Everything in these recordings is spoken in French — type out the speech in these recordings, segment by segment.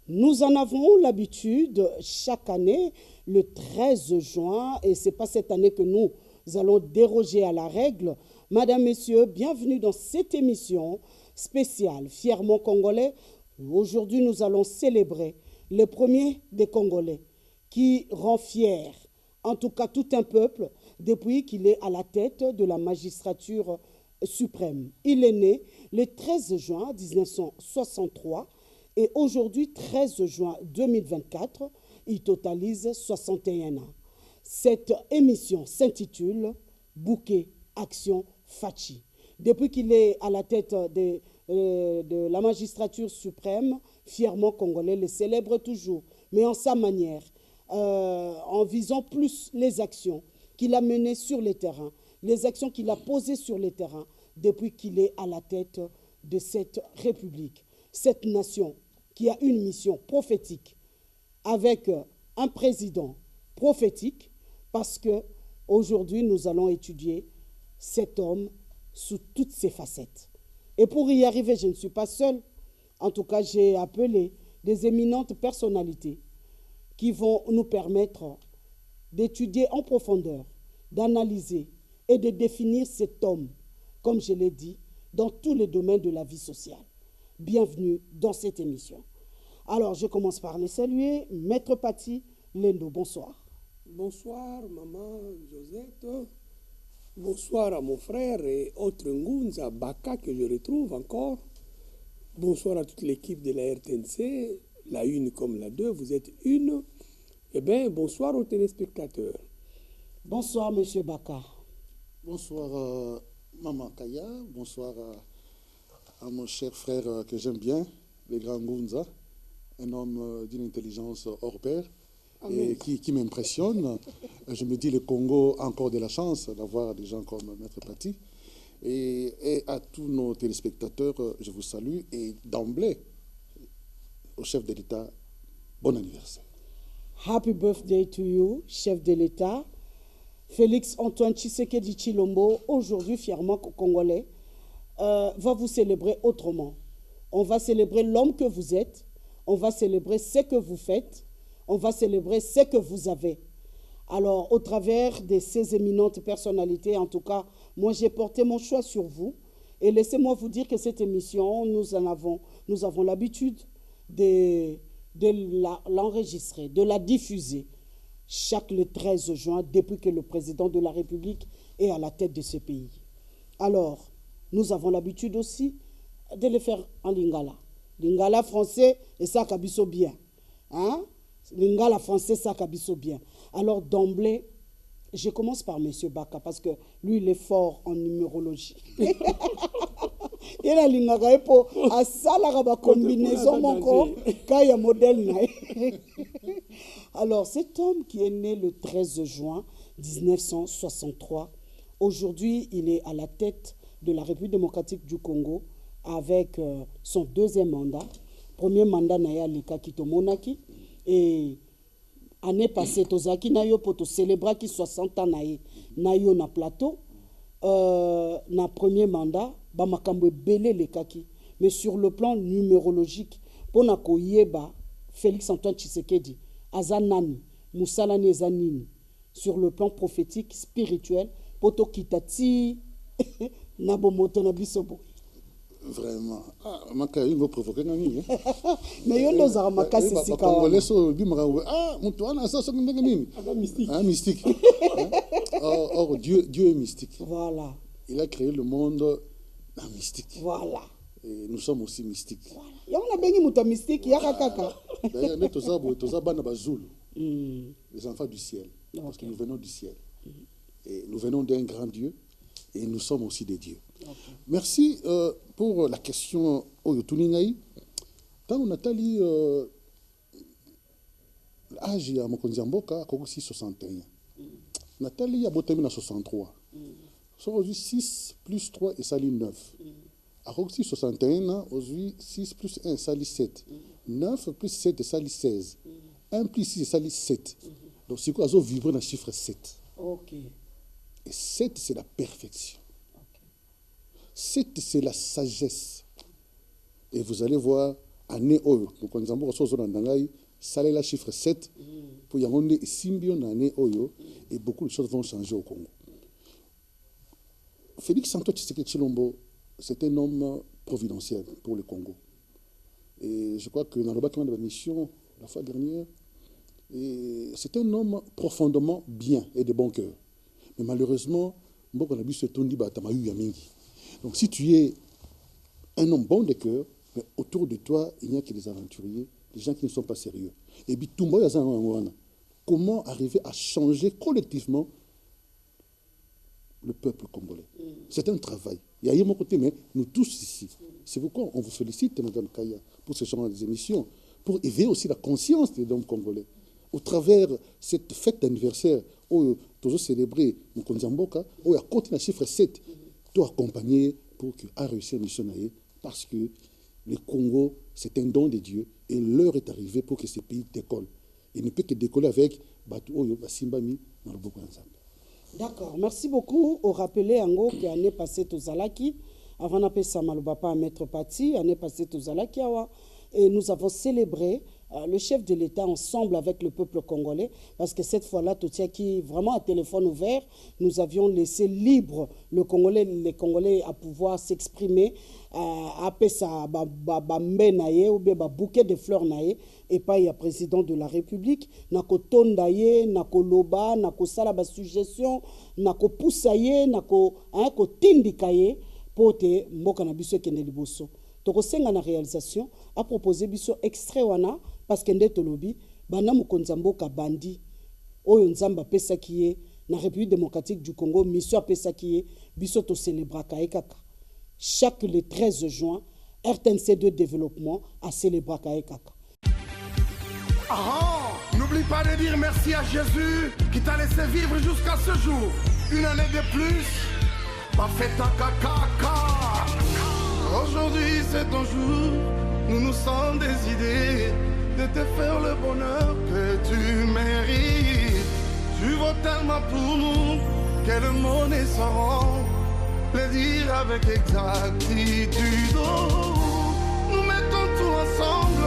Nous en avons l'habitude chaque année, le 13 juin, et ce n'est pas cette année que nous allons déroger à la règle. Madame, Messieurs, bienvenue dans cette émission spéciale, fièrement congolais. Aujourd'hui, nous allons célébrer le premier des Congolais qui rend fier, en tout cas tout un peuple, depuis qu'il est à la tête de la magistrature suprême. Il est né le 13 juin 1963 et aujourd'hui, 13 juin 2024, il totalise 61 ans. Cette émission s'intitule Bouquet Action Fachi. Depuis qu'il est à la tête de la magistrature suprême, fièrement congolais le célèbre toujours, mais en sa manière, en visant plus les actions qu'il a menées sur le terrain, les actions qu'il a posées sur le terrain depuis qu'il est à la tête de cette République. Cette nation qui a une mission prophétique avec un président prophétique, parce que aujourd'hui nous allons étudier cet homme sous toutes ses facettes. Et pour y arriver, je ne suis pas seule. En tout cas, j'ai appelé des éminentes personnalités qui vont nous permettre d'étudier en profondeur, d'analyser et de définir cet homme, comme je l'ai dit, dans tous les domaines de la vie sociale. Bienvenue dans cette émission. Alors, je commence par les saluer. Maître Pati Lendo, bonsoir. Bonsoir, maman Josette. Bonsoir à mon frère et autre Ngunza Baka que je retrouve encore. Bonsoir à toute l'équipe de la RTNC, la une comme la deux, vous êtes une. Eh bien, bonsoir aux téléspectateurs. Bonsoir, monsieur Baka. Bonsoir, maman Kaya. Bonsoir à mon cher frère que j'aime bien, le grand Ngunza, un homme d'une intelligence hors pair et qui m'impressionne. Je me dis, le Congo a encore de la chance d'avoir des gens comme Maître Pati. Et à tous nos téléspectateurs, je vous salue. Et d'emblée, au chef de l'État, bon anniversaire. Happy birthday to you, chef de l'État. Félix Antoine Tshisekedi Tshilombo, aujourd'hui fièrement congolais, va vous célébrer autrement. On va célébrer l'homme que vous êtes, on va célébrer ce que vous faites, on va célébrer ce que vous avez. Alors, au travers de ces éminentes personnalités, en tout cas, moi j'ai porté mon choix sur vous. Et laissez-moi vous dire que cette émission, nous avons l'habitude de l'enregistrer, de la diffuser chaque le 13 juin, depuis que le président de la République est à la tête de ce pays. Alors, nous avons l'habitude aussi de le faire en lingala. Lingala français, et ça kabiso bien. Hein? Lingala français, ça kabiso bien. Alors, d'emblée, je commence par M. Baka, parce que lui, il est fort en numérologie. Il a lingala pour à ça la combinaison mon corps quand il y a modèle. Alors, cet homme qui est né le 13 juin 1963, aujourd'hui, il est à la tête de la République démocratique du Congo avec son deuxième mandat. Premier mandat, Naya Leka Kitomonaki. Et année passée, Tozaki Nayo pour célébrer qui 60 ans Nayo na plateau. Na premier mandat, Bamakambo Belé Lekaki. Mais sur le plan numérologique, pour Nakoyeba, Félix Antoine Tshisekedi, Azanani, Moussalani Ezanini, sur le plan prophétique, spirituel, Poto Kitati, Nabomoto Nabisobo. Vraiment. Ah, Maka, il va provoquer Nami. Mais il y a des Aramakasi Sikawa. Ah, Moutouana, ça, c'est mystique. Ah, mystique. Or, Dieu est mystique. Voilà. Il a créé le monde mystique. Voilà. Et nous sommes aussi mystiques. Voilà. Il y a des gens mystique, il y a Kaka. D'ailleurs, nous sommes les enfants du ciel. Parce que nous venons du ciel. Et nous venons d'un grand Dieu. Et nous sommes aussi des dieux. Okay. Merci pour la question Oyotuningaï. Quand on a tali l'âge à Mokonziamboka, a aussi 61. Nathalie a botamé à 63. Aujourd'hui 6 plus 3 et sali 9. A aussi 61 ans, aujourd'hui 6 plus 1 sali 7. 9 plus 7 et sali 16. 1 plus 6 et sali 7. Donc c'est quoi, ils vivre dans le chiffre 7. Ok. Et 7, c'est la perfection. 7, c'est la sagesse. Et vous allez voir, année oyo mokonzi ya mboka so ozolanda ngai salela chiffre 7 pour yango nde esimbi yo na année oyo et beaucoup de choses vont changer au Congo. Félix Antoine Tshisekedi Tshilombo, c'est un homme providentiel pour le Congo. Et je crois que dans le bâtiment de la mission, la fois dernière, c'est un homme profondément bien et de bon cœur. Mais malheureusement, donc si tu es un homme bon de cœur, mais autour de toi, il n'y a que des aventuriers, des gens qui ne sont pas sérieux. Et puis, comment arriver à changer collectivement le peuple congolais? C'est un travail. Il y a mon côté, mais nous tous ici. C'est pourquoi on vous félicite, Mme Kaya, pour ce genre d'émissions, pour éveiller aussi la conscience des hommes congolais. Au travers de cette fête d'anniversaire, où nous célébrer Mokonzi Mboka, où il y a continué à chiffre 7, tout accompagner pour qu'il a réussi à missionner, parce que le Congo, c'est un don de Dieu, et l'heure est arrivée pour que ce pays décolle. Il ne peut que décoller avec Batu Oyo, Basimbami, dans le Boko ensemble. D'accord, merci beaucoup. Au rappelé, Ango, qui l'année passée au Zalaki, avant d'appeler Samalobapa à Maître Pati, l'année passée au Zalaki, et nous avons célébré le chef de l'État ensemble avec le peuple congolais, parce que cette fois-là, tout ça qui vraiment à téléphone ouvert, nous avions laissé libre les Congolais à pouvoir s'exprimer, à appeler ça mbenaye ou bien bouquet de fleurs naye, et pas il y a président de la République, nako tondaye, nako loba, nako sala ba suggestion, nako poussaye, nako ko tindikaye, pote mboka na biso kende liboso. Tokosenga na réalisation a proposé biso extrait wana parce que ndeto lobi bana mokonzi mboka bandi oyo nzamba pesa kiye na République démocratique du Congo mission pesa kiye biso to célébraka ekaka chaque le 13 juin RTNC de développement a célébraka ekaka. N'oublie pas de dire merci à Jésus qui t'a laissé vivre jusqu'à ce jour. Une année de plus, pas fait ta caca. Aujourd'hui c'est ton jour, nous nous sommes décidés de te faire le bonheur que tu mérites. Tu vaux tellement pour nous que le monde est sans le dire avec exactitude. Nous mettons tout ensemble,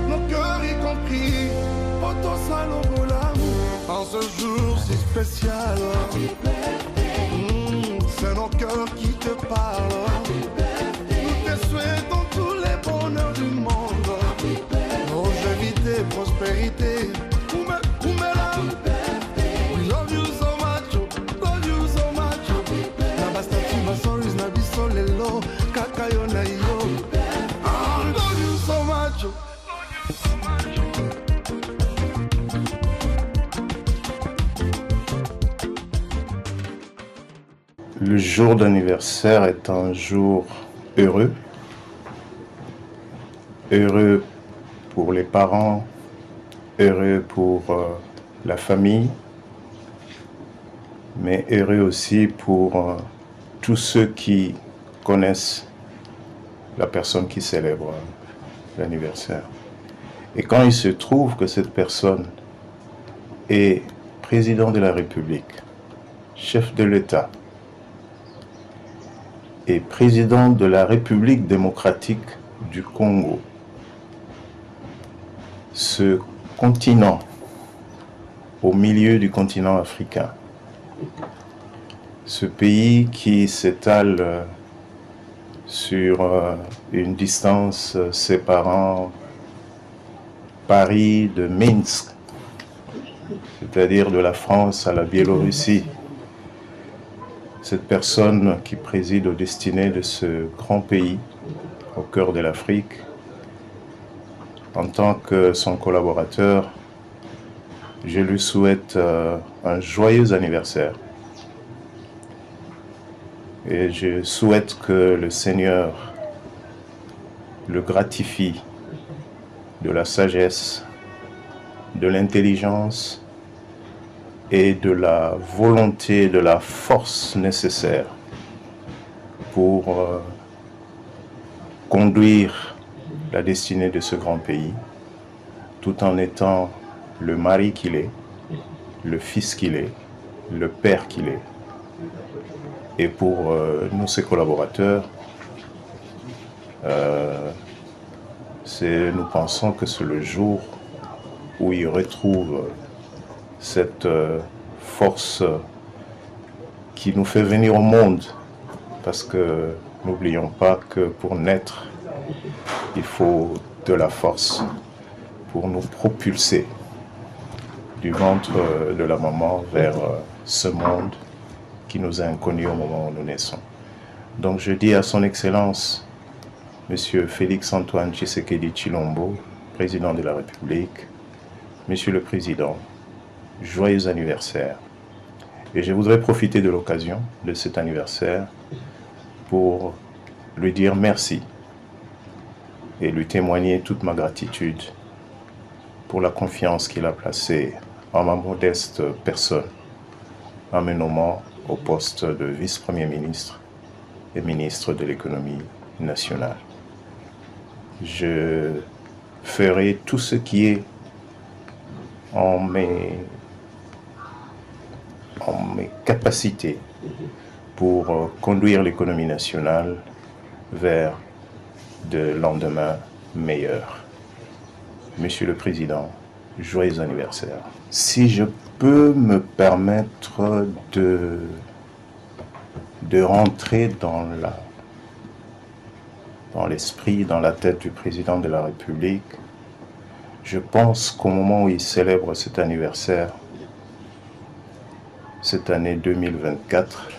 nos cœurs y compris, pour Salobola. En ce jour si spécial, c'est nos cœurs qui te parlent. Souhaitons tous les bonheurs du monde, longévité, prospérité. We love you so much, love you so much. Nabastati basoris nabiso lelo, kakayo na yo. Love you so much. Le jour d'anniversaire est un jour heureux. Heureux pour les parents, heureux pour la famille, mais heureux aussi pour tous ceux qui connaissent la personne qui célèbre l'anniversaire. Et quand il se trouve que cette personne est président de la République, chef de l'État et président de la République démocratique du Congo, ce continent au milieu du continent africain, ce pays qui s'étale sur une distance séparant Paris de Minsk, c'est-à-dire de la France à la Biélorussie. Cette personne qui préside aux destinées de ce grand pays, au cœur de l'Afrique, en tant que son collaborateur, je lui souhaite un joyeux anniversaire. Et je souhaite que le Seigneur le gratifie de la sagesse, de l'intelligence et de la volonté, de la force nécessaire pour conduire la destinée de ce grand pays, tout en étant le mari qu'il est, le fils qu'il est, le père qu'il est. Et pour nous, ses collaborateurs, nous pensons que c'est le jour où il retrouve cette force qui nous fait venir au monde. Parce que n'oublions pas que pour naître, il faut de la force pour nous propulser du ventre de la maman vers ce monde qui nous est inconnu au moment où nous naissons. Donc je dis à son Excellence, Monsieur Félix Antoine Tshisekedi Tshilombo, Président de la République, Monsieur le Président, joyeux anniversaire. Et je voudrais profiter de l'occasion de cet anniversaire pour lui dire merci et lui témoigner toute ma gratitude pour la confiance qu'il a placée en ma modeste personne en me nommant au poste de vice-premier ministre et ministre de l'économie nationale. Je ferai tout ce qui est en mes capacités pour conduire l'économie nationale vers de lendemains meilleurs. Monsieur le Président, joyeux anniversaire. Si je peux me permettre de rentrer dans l'esprit, dans la tête du Président de la République, je pense qu'au moment où il célèbre cet anniversaire, cette année 2024,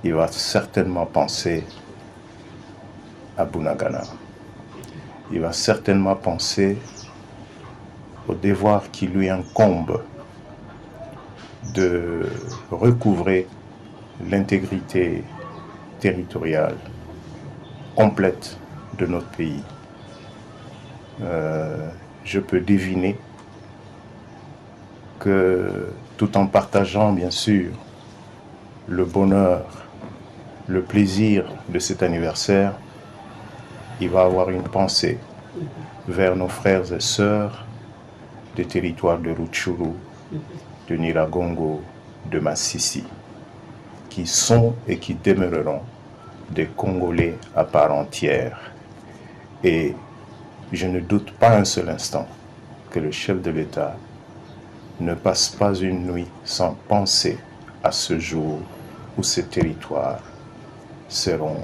il va certainement penser à Bunagana. Il va certainement penser au devoir qui lui incombe de recouvrer l'intégrité territoriale complète de notre pays. Je peux deviner que tout en partageant bien sûr le bonheur, le plaisir de cet anniversaire, il va avoir une pensée vers nos frères et sœurs des territoires de Rutshuru, de Nyiragongo, de Massissi, qui sont et qui demeureront des Congolais à part entière. Et je ne doute pas un seul instant que le chef de l'État ne passe pas une nuit sans penser à ce jour où ces territoires seront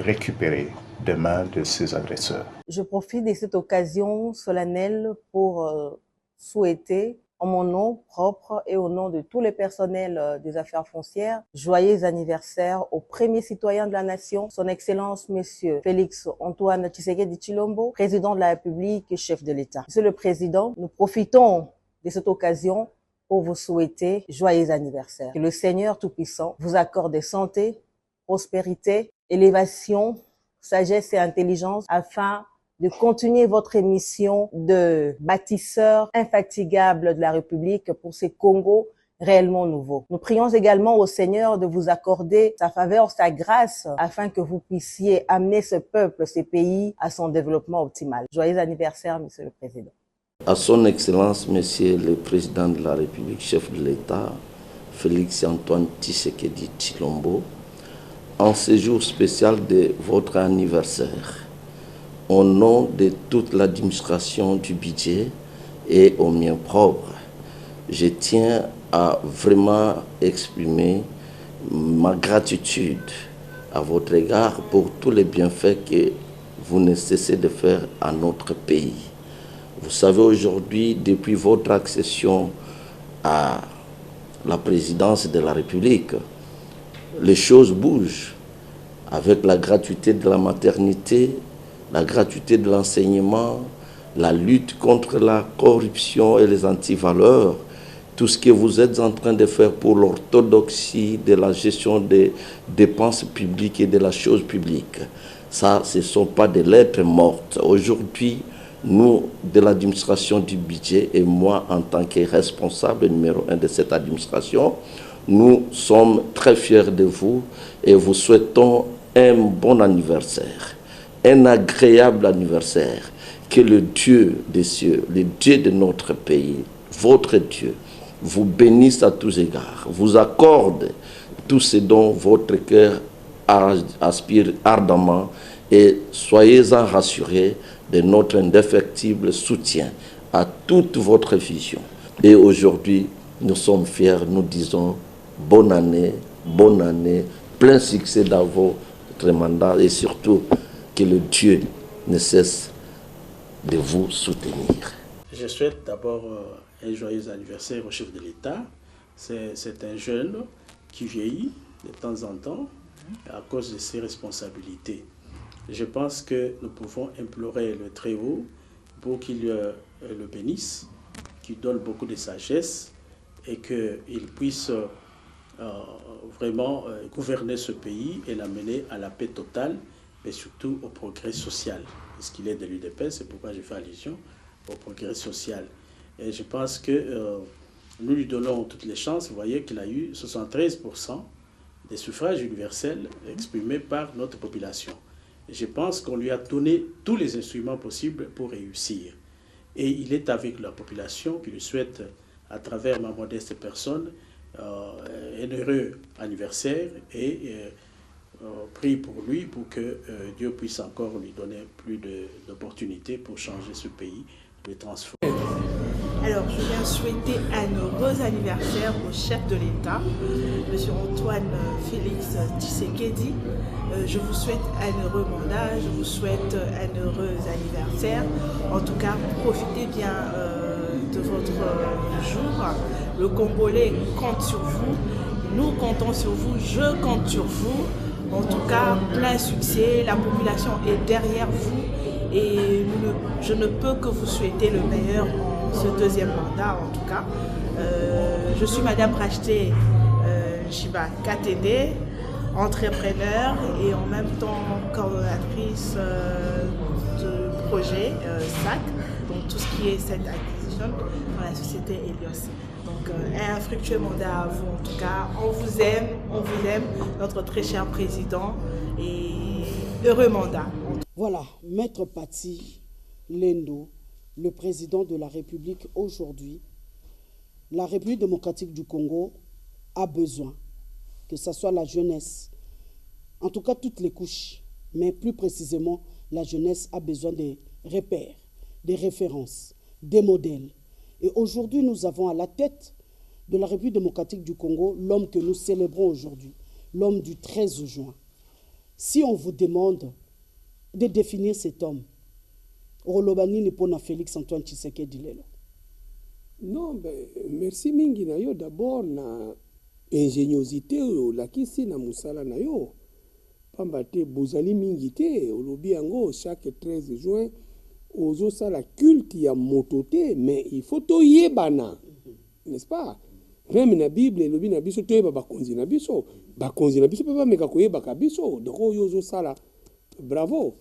récupérés des mains de ces agresseurs. Je profite de cette occasion solennelle pour souhaiter, en mon nom propre et au nom de tous les personnels des affaires foncières, joyeux anniversaire au premier citoyen de la nation, son Excellence Monsieur Félix Antoine Tshisekedi Tshilombo, Président de la République et chef de l'État. Monsieur le Président, nous profitons de cette occasion pour vous souhaiter joyeux anniversaire. Que le Seigneur Tout-Puissant vous accorde santé, prospérité, élévation, sagesse et intelligence afin de continuer votre mission de bâtisseur infatigable de la République pour ces Congos réellement nouveaux. Nous prions également au Seigneur de vous accorder sa faveur, sa grâce, afin que vous puissiez amener ce peuple, ces pays à son développement optimal. Joyeux anniversaire, Monsieur le Président. À son Excellence, Monsieur le Président de la République, chef de l'État, Félix Antoine Tshisekedi Tshilombo, en ce jour spécial de votre anniversaire, au nom de toute l'administration du budget et au mien propre, je tiens à vraiment exprimer ma gratitude à votre égard pour tous les bienfaits que vous ne cessez de faire à notre pays. Vous savez, aujourd'hui, depuis votre accession à la présidence de la République, les choses bougent avec la gratuité de la maternité, la gratuité de l'enseignement, la lutte contre la corruption et les antivaleurs, tout ce que vous êtes en train de faire pour l'orthodoxie de la gestion des dépenses publiques et de la chose publique. Ça, ce ne sont pas des lettres mortes. Aujourd'hui, nous, de l'administration du budget, et moi, en tant que responsable numéro 1 de cette administration, nous sommes très fiers de vous et vous souhaitons un bon anniversaire, un agréable anniversaire. Que le Dieu des cieux, le Dieu de notre pays, votre Dieu, vous bénisse à tous égards, vous accorde tout ce dont votre cœur aspire ardemment Et soyez-en rassurés de notre indéfectible soutien à toute votre vision. Et aujourd'hui, nous sommes fiers, nous disons bonne année, plein succès dans votre mandat et surtout que le Dieu ne cesse de vous soutenir. Je souhaite d'abord un joyeux anniversaire au chef de l'État. C'est un jeune qui vieillit de temps en temps à cause de ses responsabilités. Je pense que nous pouvons implorer le Très-Haut pour qu'il le bénisse, qu'il donne beaucoup de sagesse et qu'il puisse vraiment gouverner ce pays et l'amener à la paix totale, mais surtout au progrès social. Puisqu'il est de l'UDPS, c'est pourquoi je fais allusion au progrès social. Et je pense que nous lui donnons toutes les chances. Vous voyez qu'il a eu 73% des suffrages universels exprimés par notre population. Et je pense qu'on lui a donné tous les instruments possibles pour réussir. Et il est avec la population qui lui souhaite, à travers ma modeste personne, un heureux anniversaire et prie pour lui pour que Dieu puisse encore lui donner plus d'opportunités pour changer ce pays, le transformer. Alors, je viens souhaiter un heureux anniversaire au chef de l'État, M. Antoine Félix Tshisekedi. Je vous souhaite un heureux mandat, je vous souhaite un heureux anniversaire. En tout cas, profitez bien de votre jour. Le Congolais compte sur vous, nous comptons sur vous, je compte sur vous. En tout cas, plein succès, la population est derrière vous et je ne peux que vous souhaiter le meilleur en ce deuxième mandat en tout cas. Je suis Madame Racheté Chiba KTD, entrepreneur et en même temps coordonnatrice de projet SAC, donc tout ce qui est cette acquisition dans la société Helios. Donc un fructueux mandat à vous en tout cas. On vous aime, notre très cher président et heureux mandat. Voilà, Maître Pati Lendo, le président de la République aujourd'hui. La République démocratique du Congo a besoin, que ce soit la jeunesse, en tout cas toutes les couches, mais plus précisément la jeunesse a besoin des repères, des références, des modèles. Et aujourd'hui, nous avons à la tête de la République démocratique du Congo l'homme que nous célébrons aujourd'hui, l'homme du 13 juin. Si on vous demande de définir cet homme, Rolobani n'est pas Félix Antoine Tshisekedi Lelo. Non, ben, merci mingi na yo d'abord na ingéniosité la kisi na musala na yo. Pamba te bozali mingi te olobi yango chaque 13 juin ozo sala culte ya motote, mais il faut toyebana, n'est-ce pas? Même na Bible elobi na biso toyeba bakonzi na biso pe ba meka koyeba ka biso, donc oyo ozo sala bravo.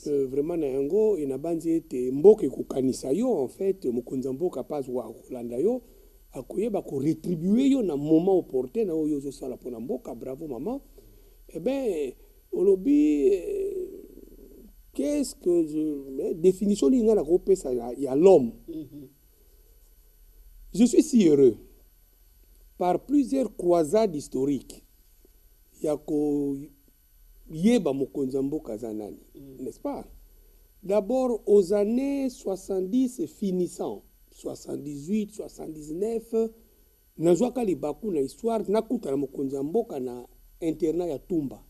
Vraiment na yango ina banzi ete mboka kokanisa yo en fait mokonzi mboka pas wa kolanda yo akoyeba ko retribuer yo na moment opportun na oyo ozo sala pona mboka. Bravo maman. Eh ben olobi qu'est-ce que je définition linga na ko pesa ya l'homme. Je suis si heureux par plusieurs croisades historiques ya ko yeba mokonzi mboka zanani, n'est-ce pas? D'abord aux années 70 finissant 78 79 nazwaka libaku na histoire nakuta na mokonzi mboka na internat ya Tumba.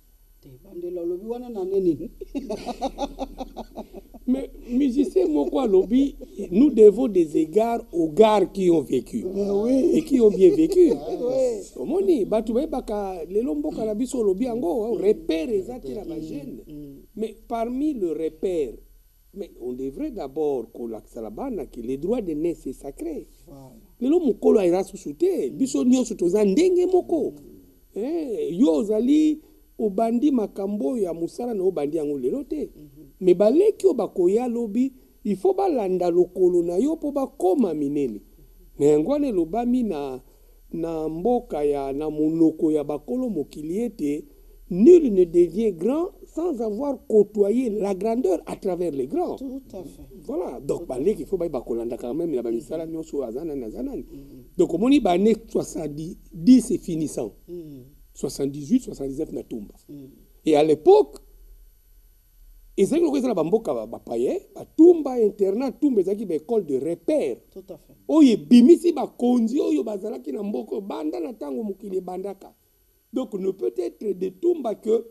Mais musicien moko lobby, nous devons des égards aux gars qui ont vécu et qui ont bien vécu. Omoni batu baka lelo mboka la biso lobby ango repère ezati na ba jeune. Mais parmi le repère, mais on devrait d'abord kolakisa la bana que les droits de naissance c'est sacré. Lelo mukolo ira susute biso nyonso toza ndenge moko. Yo ozali obandi makambo ya musala na obandi yango lelo te. Mais baleki obakoya lobi il faut balanda lokolo na yo po bakoma minene. Mais ngwane lobami na mboka ya na monoko ya bakolo mokili ete nul ne devient grand sans avoir côtoyé la grandeur à travers les grands. Tout à fait. Voilà, donc baleki il faut bakolanda quand même la bamisala nyonso azana na zanani. Donc au moni ba 70 c'est finissant. 78 79 na Tumba. Et à l'époque ezalaki lokola eza na bamboka bapaye batumba internat tumba ezalaki baécole de repère Tout à fait. oyo ebimisi bakonzi oyo bazalaki na mboka banda na ntango mokili ebandaka. Donc ne peut être de tumba que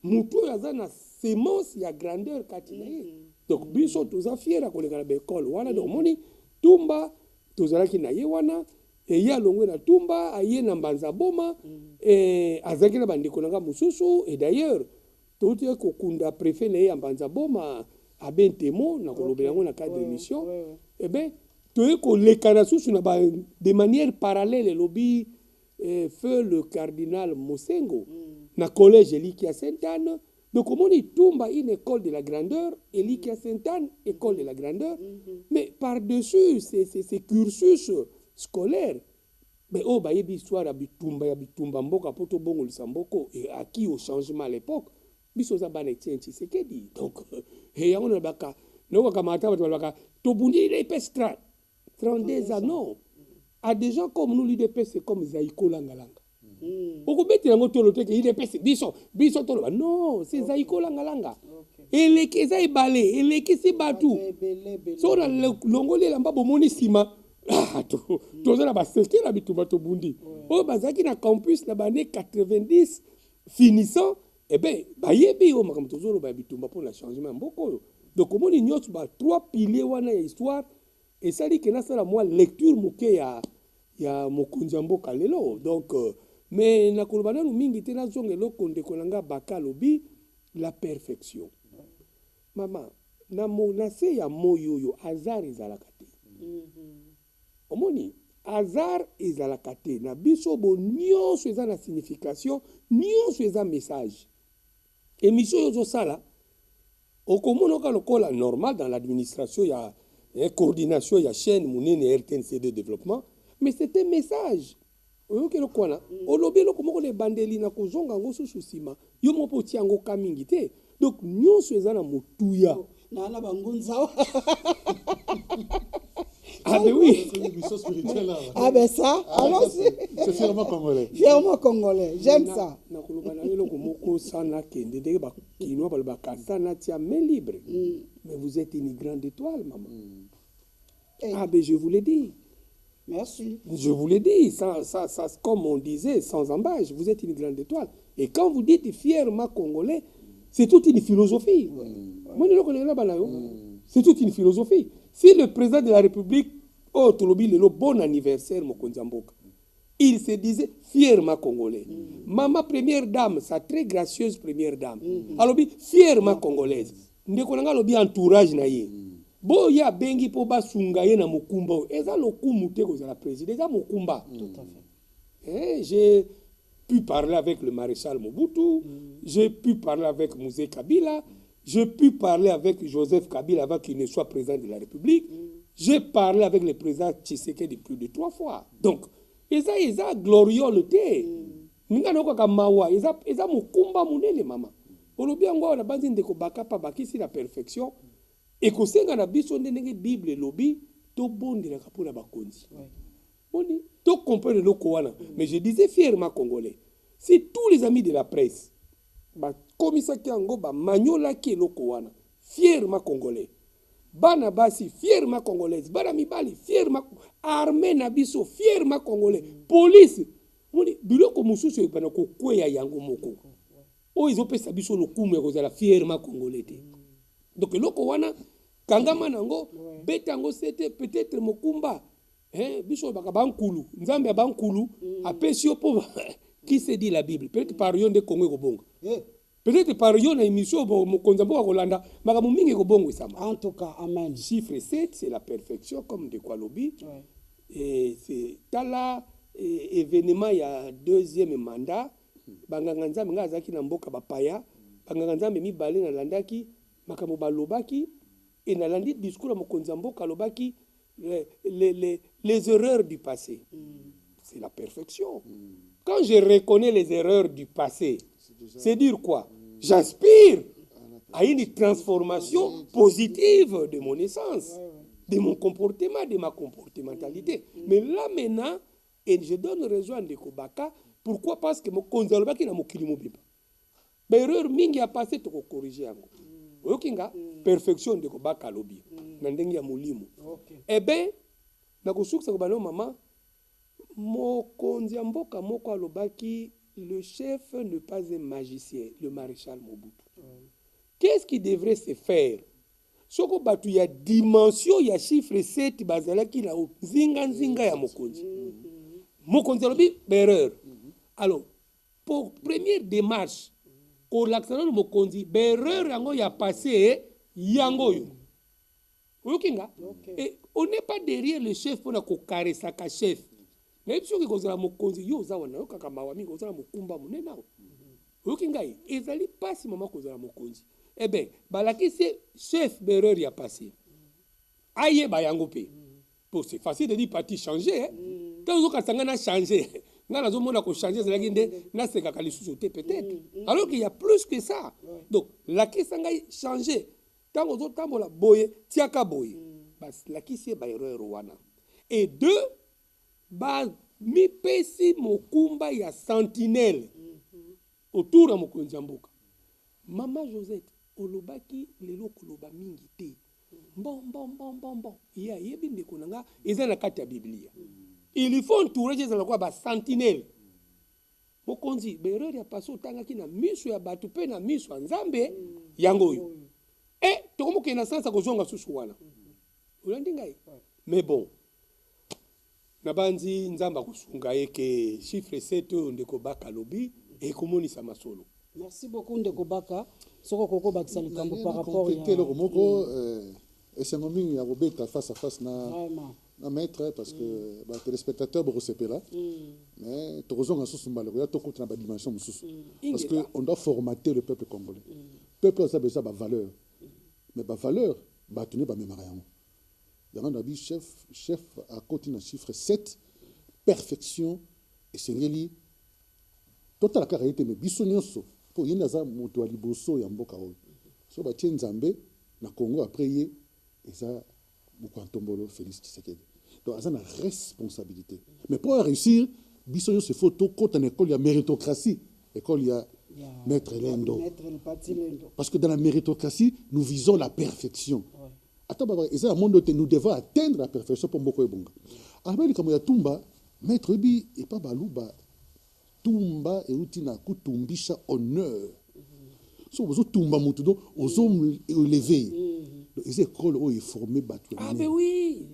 mutu oyo aza na semence ya grandeur kati na ye. Donc biso toza fiera koleka na baécole wana. Donc omoni tumba tozalaki na ye wana eye alongwe na tumba aye na mbanza boma azalaki na bandeko na nga mosusu. Et d'ailleurs touti kokunda préfet na ye ya mbanza boma abentemo na kolobela yango na cadre d'émission. Eh bien toye koleka na susu na de manière parallèle lobi feu le cardinal Mosengo na collège Elikia Sainte-Anne. Donc omoni tumba une école de la grandeur, Elikia Sainte-Anne école de la grandeur. Mais par-dessus ces cursus scolaires, mais oh ba yebi histoire ya bitumba mboka poto bongo lisamboko et acquis au changement à l'époque. Biso za bana Tshisekedi. Donc et yango na baka noko kamata baka tobundi ile pestra 32 ans non. À des gens comme nous l'UDP c'est comme Zaïko Langalanga. Okubeti yango tolo te ke UDP biso tolo non, c'est Zaïko Langalanga. Eleki eza ebale, eleki si batu. So na longole lamba bomoni sima. Toza na baseke na bitumba tobundi. O bazaki na campus na bane 90 finissant. Eh bien, bayebi o makambo tozolo ba bitumba pour le changement mboko. Donc omoni nyotsu ba trois piliers wana ya histoire et ça dit que na sala moi lecture moke ya mokonzi mboka lelo. Donc mais na kolobana no mingi te na zongelo konde konanga bakalobi la perfection. Mama na se ya moyo yo hasard ezalaka te. Omoni hasard ezalaka te na biso bo nyonso eza na signification, nyonso eza message. Émission yozo sala okomona ka lokola normal dans l'administration il y a coordination il y a chaîne munene RTNC de développement, mais c'est un message. Oyoke lokwana olobi lokomoko le bandeli na kozonga ngo susu sima yo mopo tiango kamingi te. Donc nyonso eza na motuya na bangunza. Ah ben oui. Ah ben ça, alors c'est fièrement congolais. Fièrement congolais, j'aime ça. Na kolobana yo lokomoko sana kende de ba kinwa ba bakasa na tia main libre. Mais vous êtes une grande étoile maman. Ah ben je vous l'ai dit. Merci. Je vous l'ai dit, ça, comme on disait, sans embâche, vous êtes une grande étoile. Et quand vous dites fièrement congolais, c'est toute une philosophie. C'est toute une philosophie. Si le président de la République, oh, Tolobi, le bon anniversaire, Mokonzamboka, il se disait fièrement congolais. Maman première dame, sa très gracieuse première dame, alors fièrement congolaise. Ndekonanga lobi entourage na ye. Bo ya bengi po ba sunga ye na mokumba eza lokumu te ko za la président eza mokumba. Tout à fait. J'ai pu parler avec le maréchal Mobutu, j'ai pu parler avec Mouzé Kabila, j'ai pu parler avec Joseph Kabila avant qu'il ne soit président de la République. J'ai parlé avec le président Tshisekedi plus de 3 fois. Donc eza glorieux te. Ninga noko ka mawa eza mokumba munene mama. Olobi ngo na banzi ndeko bakapa bakisi la perfection. Et qu'on sait na biso ndenge Bible lobi to bondela kapona bakonzi. Boni to comprendre le koana. Mais je disais fièrement congolais. C'est tous les amis de la presse. Ba komisa kiango ba manyola ki le koana. Fièrement congolais. Bana basi fièrement congolaise. Bana mibali fièrement armée na biso fièrement congolais. Police. Boni biloko mususu ebana ko kweya yango moko. O izopesa biso lokumu ya kozala fièrement congolais te. Donc loko wana kangama nango betango c'était peut-être mokumba biso baka bankulu nzambe bankulu apesi po qui se dit la Bible peut-être par yon de Congo kobonga peut-être par yon na émission mokonza mboka kolanda makamu mingi kobongo isama. En tout cas amen. Chiffre 7 c'est la perfection comme de quoi lobby. Et c'est tala événement il y a deuxième mandat banganga nzambe ngazaki na mboka bapaya banganga nzambe mibale na landaki makambo balobaki et na landi discours à mokonzi mboka lobaki les erreurs du passé. C'est la perfection. Quand je reconnais les erreurs du passé, c'est dire quoi? J'aspire à une transformation positive de mon essence, de mon comportement, de ma comportementalité. Mais là maintenant, et je donne raison à Ndeko Baka, pourquoi? Parce que mokonzi lobaki na mokili mobimba. Erreur mingi a passé to corriger encore. oyokinga perfection ndeko baka alobi na ndenge ya molimo. Eh bien nakosukisa ko bano mama mokonzi ya mboka moko alobaki le chef n'est pas un magicien, le maréchal Mobutu. Qu'est-ce qui devrait se faire? Soko batu ya dimension ya chiffre 7 bazalaki na nzinga ya mokonzi. Mokonzi alobi erreur. Alors pour première démarche ko l'accent de mokonzi erreur yango ya passé yango yo. Oyokinga? Et on n'est pas derrière le chef pour na ko karesa ka chef. Mais si vous avez mokonzi yo za wana kaka mawami ko za mokumba munena. Oyokinga ezali pasi mama ko za mokonzi. Eh bien, balakisi chef berreur y a passé. Aïe, bayangope. Pour c'est facile de dire parti changer. Quand vous avez changé, n'a la zone qu'on changer, c'est la guinde, n'a c'est qu'à les sous-sauter peut-être. Alors qu'il y a plus que ça. Donc, la question a changé. Tant aux autres temps, la boye, tiaka boye. La question est berreur wana. Et deux, mi pesi mokumba ya sentinelle autour de mokonjamboka. Maman Josette. Olobaki lelo koloba mingi te. Bon. Ya yebi ndeko nanga eza na kati ya Biblia. Il faut entourer les quoi ba sentinelle. Mokonzi bereur ya paso tangaki na miso ya batu pe na miso ya Nzambe yango yo. Tokomoke na sansa ko zonga susu wana. Olandi ngai. Mais bon. Na banzi Nzamba kusunga eke chiffre 7 ndeko baka lobi e komonisa masolo. Merci beaucoup Ndeko Baka. Soko koko bakisa likambo par rapport ya le moko c'est un moment ya robeta face à face na maître parce que ba téléspectateur bo sepela mais tozonga susu mbalo ya toko na ba dimension mususu parce que on doit formater le peuple congolais. Peuple a besoin de valeur. Mais ba valeur ba tenir ba mémoire yango. Yango na bi chef à côté na chiffre 7 perfection et c'est lié total la caractère mais biso nyonso pour yena za moto aliboso ya mboka oyo so ba tie Nzambe na Congo après ye eza Mukantombolo Félix Tshisekedi donc asa na responsabilité mais pour réussir biso nyonso faut to kota na école ya méritocratie école ya maître Lendo parce que dans la méritocratie nous visons la perfection attends eza monde où nous devons atteindre la perfection pour mboko ebonga abeli kamo ya tumba maître bi et pas baluba tumba et utina kutumbisha honneur so ozo tumba mutu do ozo élever les écoles où est formé batu mais oui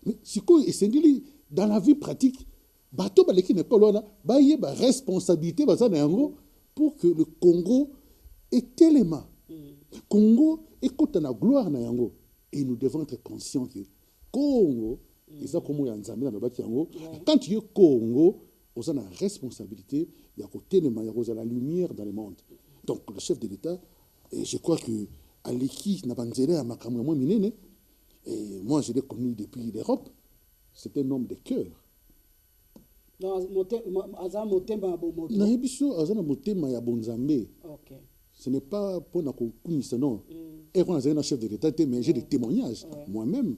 mais siko esengeli dans la vie pratique bato baleki na école wana baye ba responsabilité bazana yango pour que le Congo ait tellement Congo écoute na gloire na yango et nous devons être conscients que Congo eza comme ya Nzambe na baki yango quand tu es Congo on a la responsabilité, il y a côté de la lumière dans le monde. Donc le chef de l'État, et je crois que Aleki Nabanzele à Makamouamou Minene, et moi je l'ai connu depuis l'Europe, c'est un homme de cœur. Ce n'est pas pour la conclusion, non. Et quand on a un chef de l'État, mais j'ai des témoignages, moi-même.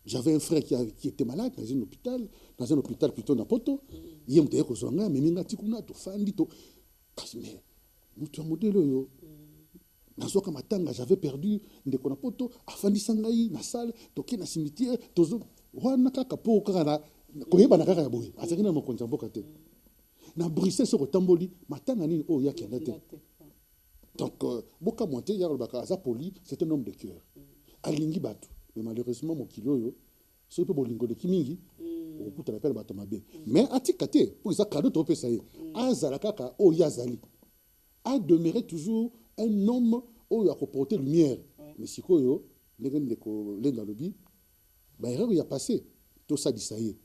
J'avais un frère qui était malade dans un hôpital plutôt na poto. Il me disait que zonga mais minga tikuna to fandi to. Mais mutu modelo yo. Nazoka matanga j'avais perdu ndeko na poto afandi sangai na salle toke na cimetière tozo wana kaka po kaka na koyeba na kaka ya boye. Azaki na mokonza mboka te. Na Bruxelles so kotamboli matanga nini o ya kenda te. Donc boka monté ya baka za poli, c'est un homme de cœur. Alingi batu. Mais malheureusement mon kilo yo so pe bolingo de kimingi o kuta la pelle batamabe mais atikate pour ça cadeau to pesa ye azala kaka o yazali a demeurer toujours un homme o ya porter lumière mais sikoyo ndenge ko lenga lobi ba erreur ya passé to ça dit ça y est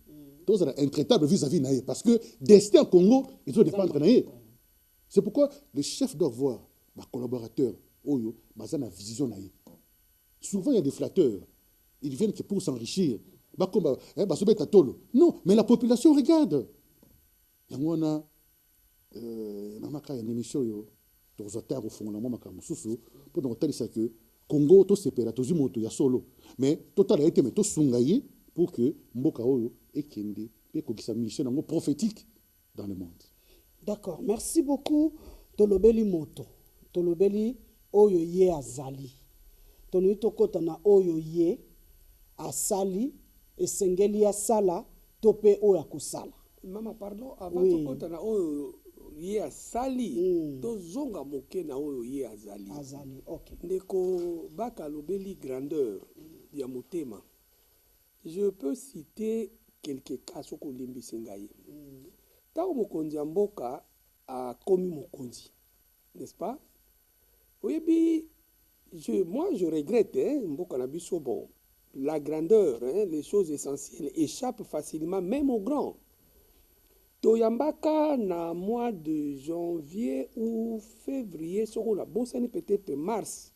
to ça intraitable vis-à-vis naie parce que destin Congo il doit dépendre naie c'est pourquoi le chef doit voir ma collaborateur oyo bazana vision naie souvent il y a des flatteurs. Ils viennent que pour s'enrichir. Non, mais la population regarde. Il y a une émission au fond pour nous dire que Congo to separa to zumoto ya solo mais total a été mais to sungaye pour que mboka oyo ekende pe ko kisa mission ngo prophétique dans le monde. D'accord, merci beaucoup Tolobeli Moto. Tolobeli oyo ye azali. Tonu tokota na oyo ye asali esengeli asala tope oyo akosala. Mama, pardon, avant tokota na oyo ye asali, tozonga moke na oyo ye azali. Azali, ok. Ndeko baka lobeli grandeur ya motema. Je peux citer quelques cas soko limbisi ngai. Tango mokonzi ya mboka a komi mokonzi, n'est-ce pas? Oui, moi je regrette, mboka na biso bon, la grandeur, les choses essentielles échappent facilement même aux grands. Toyambaka na mois de janvier ou février, peut-être mars,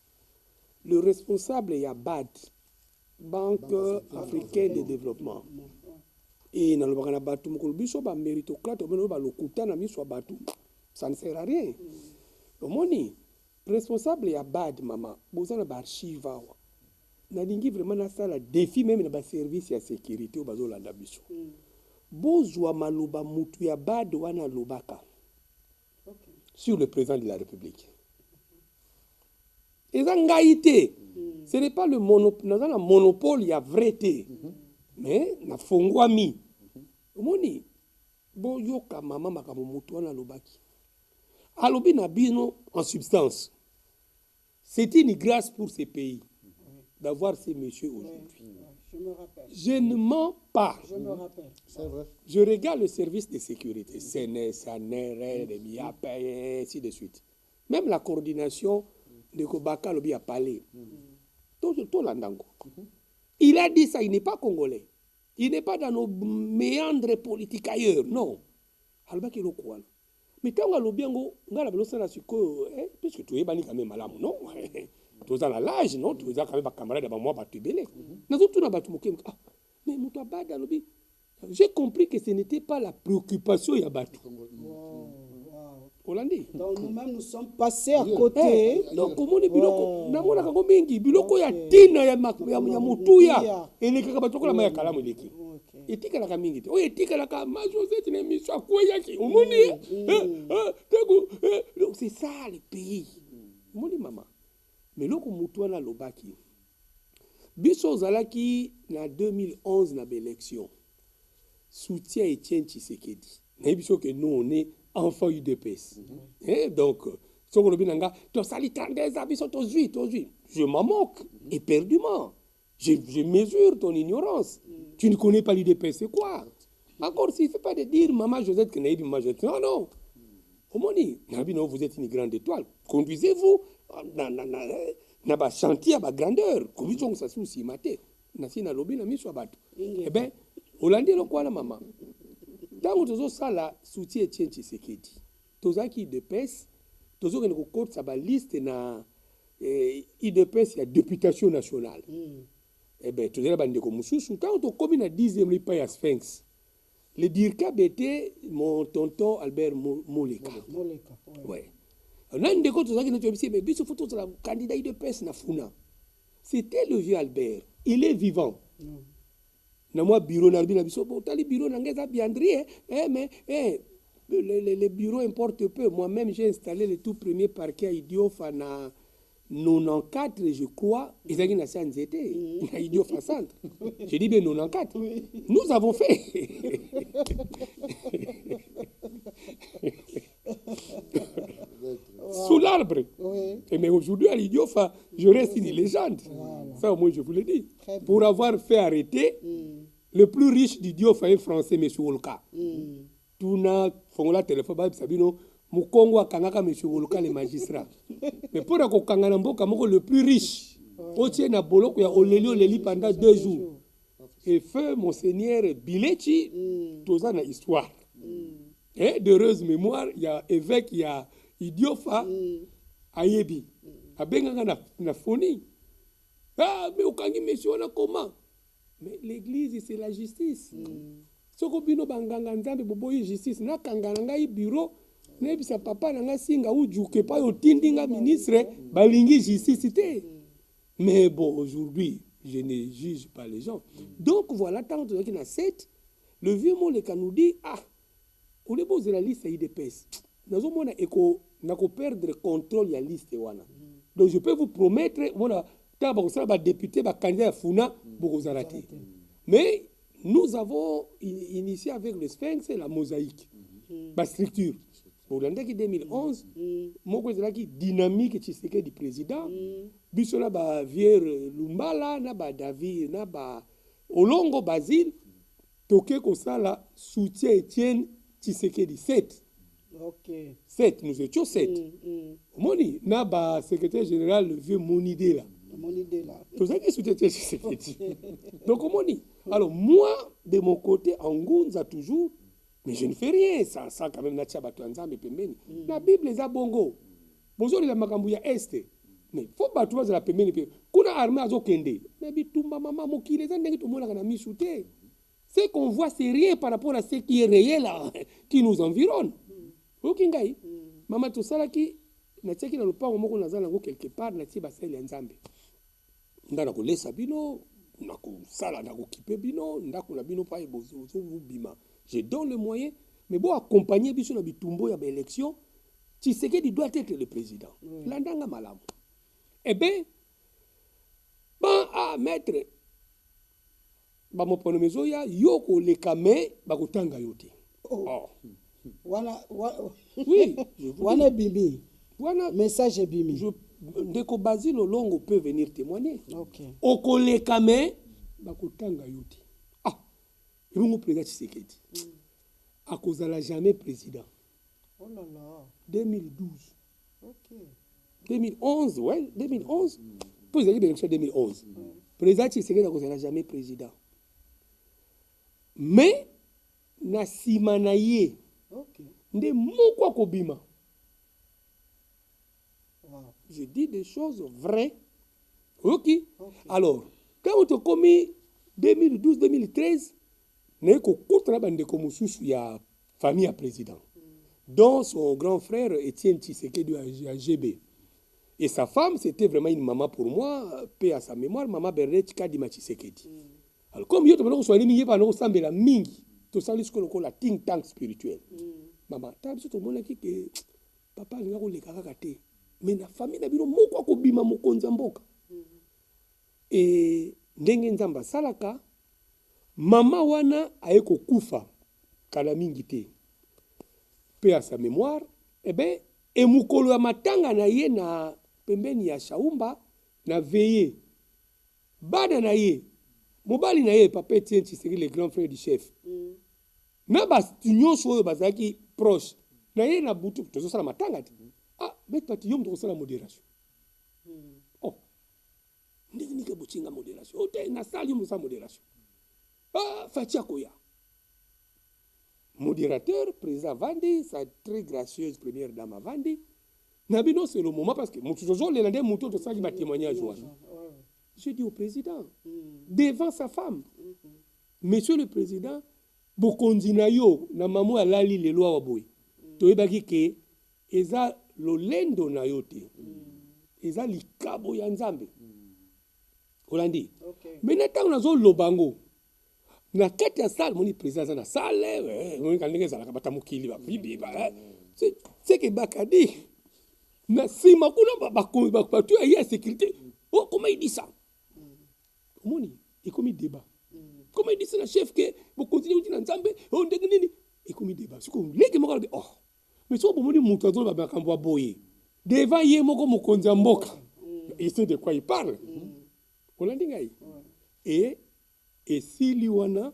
le responsable y a BAD, Banque africaine de développement. Et dans le bagana batu mokolo biso ba méritocrate ba lokuta na miso batu, ça ne sert à rien. Omoni responsable ya BAD mama, bozana ba archive wa. Na lingi vraiment na sala défi même na ba service ya sécurité au bazolanda biso. Bozwa maloba mutu ya BAD wana lobaka. Sur le président de la République. Et zangaïté, ce n'est pas le monopole, il y a vérité. Mais na fongwami. Omoni bo yoka mama makamo mutu wana lobaki. Alobi na bino en substance. C'est une grâce pour ces pays d'avoir ces messieurs aujourd'hui. Je me rappelle. Je ne mens pas. Je me rappelle. C'est vrai. Je regarde le service de sécurité. CNS, SANER, MIAP, et ainsi de suite. Même la coordination de Kobaka Lobi a parlé. Tout l'andango. Il a dit ça, il n'est pas congolais. Il n'est pas dans nos méandres politiques ailleurs. Non. Albaki lo quoi. Mais quand on a l'obiango, on a la veloce na siko, puisque tu es bani quand même malamu, non? Tu as l'âge, non? Tu as quand même un camarade avant moi, tu belé. Mais Moutabada lobi. J'ai compris que ce n'était pas la préoccupation Yabatu. Hollandais. Donc nous-mêmes nous sommes passés à côté. Donc comment les biloko namona kango mingi biloko ya tina ya mutuya elekaka batokola maya kalamu eleki. Etika la mingi te. O etika la ma Josette na miso akoyaki. Omoni c'est ça le pays. Omoni mama. Mais loko mutu na lobaki. Biso zalaki na 2011 na élection. Soutien Etienne Tshisekedi. Na biso que nous on est enfant UDPS. Donc, je m'en moque éperdument. Je mesure ton ignorance. Tu ne connais pas l'UDPS, c'est quoi? Encore, s'il ne fait pas de dire Maman Josette que Maman Josette. Non, non. Omoni, vous êtes une grande étoile. Conduisez-vous dans un chantier à grandeur. Conduisez-vous ça souci maté. Nasi na lobby na miso abatu. Eh bien, Hollandais le quoi la maman? Tant que ça la soutien Etienne Tshisekedi, tozaki IDPS, tozo que côté sa liste na IDPS ya députation nationale. Eh ben tozela bande ko mususu tant to comme na 10e lipa ya Sphinx. Le dirka était mon tonton Albert Moleka. Moleka. Ouais. Nan de ko tozaki na tobisi mais biso photo la candidat IDPS na funa. C'était le vieux Albert. Il est vivant. Na moi bureau na bina biso bon tali bureau na ngeza biandri mais les bureaux importent peu. Moi-même j'ai installé le tout premier parquet à Idiofa na 94 je crois et ça qui na sanzete na Idiofa centre. J'ai dit bien 94. Oui. Nous avons fait. Sous l'arbre. Oui. Et mais aujourd'hui à l'Idiofa, je reste une légende. Voilà. Ça au moins je vous le dis. Pour avoir fait arrêter le plus riche du Diofa est français, M. Wolka. Tuna fongola téléphone, Sabino, Mukongo akangaka M. Wolka, les magistrats. Mais pour la Kangana Mboka, le plus riche, Otie na boloko ya Olelio Leli pendant 2 jours. Et feu Monseigneur Bilechi, tout ça na histoire. D'heureuse mémoire, il y a évêque, il y a Idiofa, Ayebi. Abenganga na foni. Ah, mais Okangi monsieur, on a comment? Mais l'église, c'est la justice. Soko bino banganga nzambe boboyi justice na kangana ngai bureau nebisa papa na nga singa ujuke pa yo tindinga ministre balingi justice té. Mais bon aujourd'hui, je ne juge pas les gens. Donc voilà tant que na 7 le vieux Moleka nous dit on est la liste IDPS. Nazo mona eko nako perdre contrôle ya liste wana. Donc je peux vous promettre, voilà, tant que député, candidat Funa, Bokozarate. Mais nous avons initié avec le Sphinx la mosaïque, la structure. Pour l'année 2011, moi je dynamique et du président. Bisola ba Vier Lumbala, na ba David, na ba Olongo Basile, toke ko sala soutien Étienne Tshisekedi 7. Ok. 7, nous étions 7. Moni, na ba secrétaire général le vieux Monidé là. Monidé là. Tout ça qui soutient Tshisekedi. Donc Moni. Alors moi, de mon côté, en Ngunza toujours, mais je ne fais rien sans quand même na tia batu nzambe pembeni. La Bible les a bongo. Bonjour la makambu ya este. Mais faut pas tout la pembeni pe. Kuna armée azo kende. Mais bitumba mama mokile za ndenge tout monde na misute. Ce qu'on voit c'est rien par rapport à ce qui est réel là, qui nous environne. Okingai. Mama to sala ki na tia ki na lopango moko na zala ngo quelque part na tia basali ya nzambe. Ndana ko lesa bino, na ko sala na ko kipe bino, ndako na bino pa ebozo bima. Je donne le moyen, mais bon, accompagner biso na bitumbo ya élection, Tshisekedi doit être le président. Landanga malamu. Eh bien, ban à mettre, ba mo ponomezo ya yoko le kame ba kotanga yote. Oh. Wana Oui, wana bibi. Wana message bimi. Ndeko Basile Olongo peut venir témoigner. OK. Oko le kame ba kotanga yote. Et mon président Tshisekedi, à cause de la jamais président. Oh là là. 2012. Ok. 2011, ouais, 2011. Pour les élections 2011. Président Tshisekedi à cause de la jamais président. Mais, na simanaye. Ok. Nde moko kobima. Wow. Je dis des choses vraies. Ok. Alors, quand on a commis 2012-2013, n'est qu'au contre la bande de ya famille à président, dont son grand frère Étienne Tshisekedi à GB. Et sa femme, c'était vraiment une maman pour moi, paix à sa mémoire, maman Bernette Kadima Tshisekedi. Alors, comme yo to soit éliminé par nous semble la mingi, tout ça ce qu'on la think tank spirituel. Maman, t'as vu tout le monde qui que papa n'a pas le kakate, mais la famille n'a bino moko ko bima mokonza mboka. Et ndenge nzamba salaka mama wana aeko kufa kala mingi te pe à sa mémoire eh ben e mukolo ya matanga na ye na pembeni ya Shaumba na veye bana na ye mobali na ye papa Etienne Tshisekedi le grand frère du chef na bastinyo so bazaki proche na ye na butu tozo sala matanga te bet pati yom to sala modération oh ndenge nika bochinga modération ote na sali yom sa modération Fatia Koya. Modérateur, président Vandi, sa très gracieuse première dame Vandi. Nabino, c'est le moment parce que les témoignage. Je dis au président, devant sa femme, monsieur le président, Bokondinayo, na mamu alali le loi waboy. Toebaki ke, eza lolendo na yote. Eza likabo ya nzambe. Olandi. Mais n'attends na zo lobango. Na kati ya salle moni président na salle moni kanenge zala ka batamukili ba bibi ba c'est que bakadi na sima kuna ba patu ya sécurité oh comment il dit ça moni et comme il débat comment il dit ça la chef que vous continuez na nzambe on ndenge nini et comme il débat c'est comme leki moko oh mais so bo moni mutu azo ba kambo boye devant ye moko mokonza mboka il sait de quoi il parle on l'a dit ngai et si liwana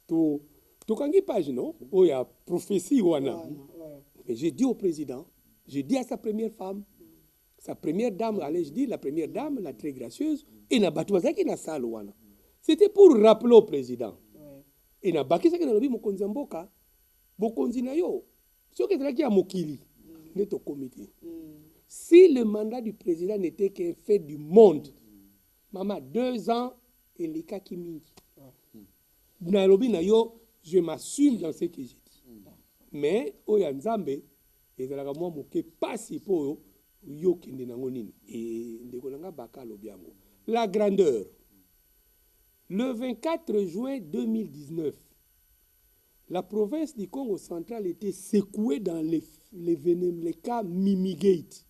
to kangi page non oh ya prophétie wana mais j'ai dit au président, j'ai dit à sa première femme, sa première dame, allez je dis la première dame la très gracieuse et na batouza qui na salle wana c'était pour rappeler au président et na bakisa ki na lobi mokonzi mboka bokonzi na yo ce que est à mokili n'est au comité si le mandat du président n'était qu'un fait du monde maman 2 ans et les cas qui mingi. Nairobi na yo, je m'assume dans ce que j'ai dit. Mais oya nzambe ezalaka mwa moke pasi po yo kende nango nini et ndeko nanga baka lobiango. La grandeur. Le 24 juin 2019, la province du Congo central était secouée dans les cas Mimigate.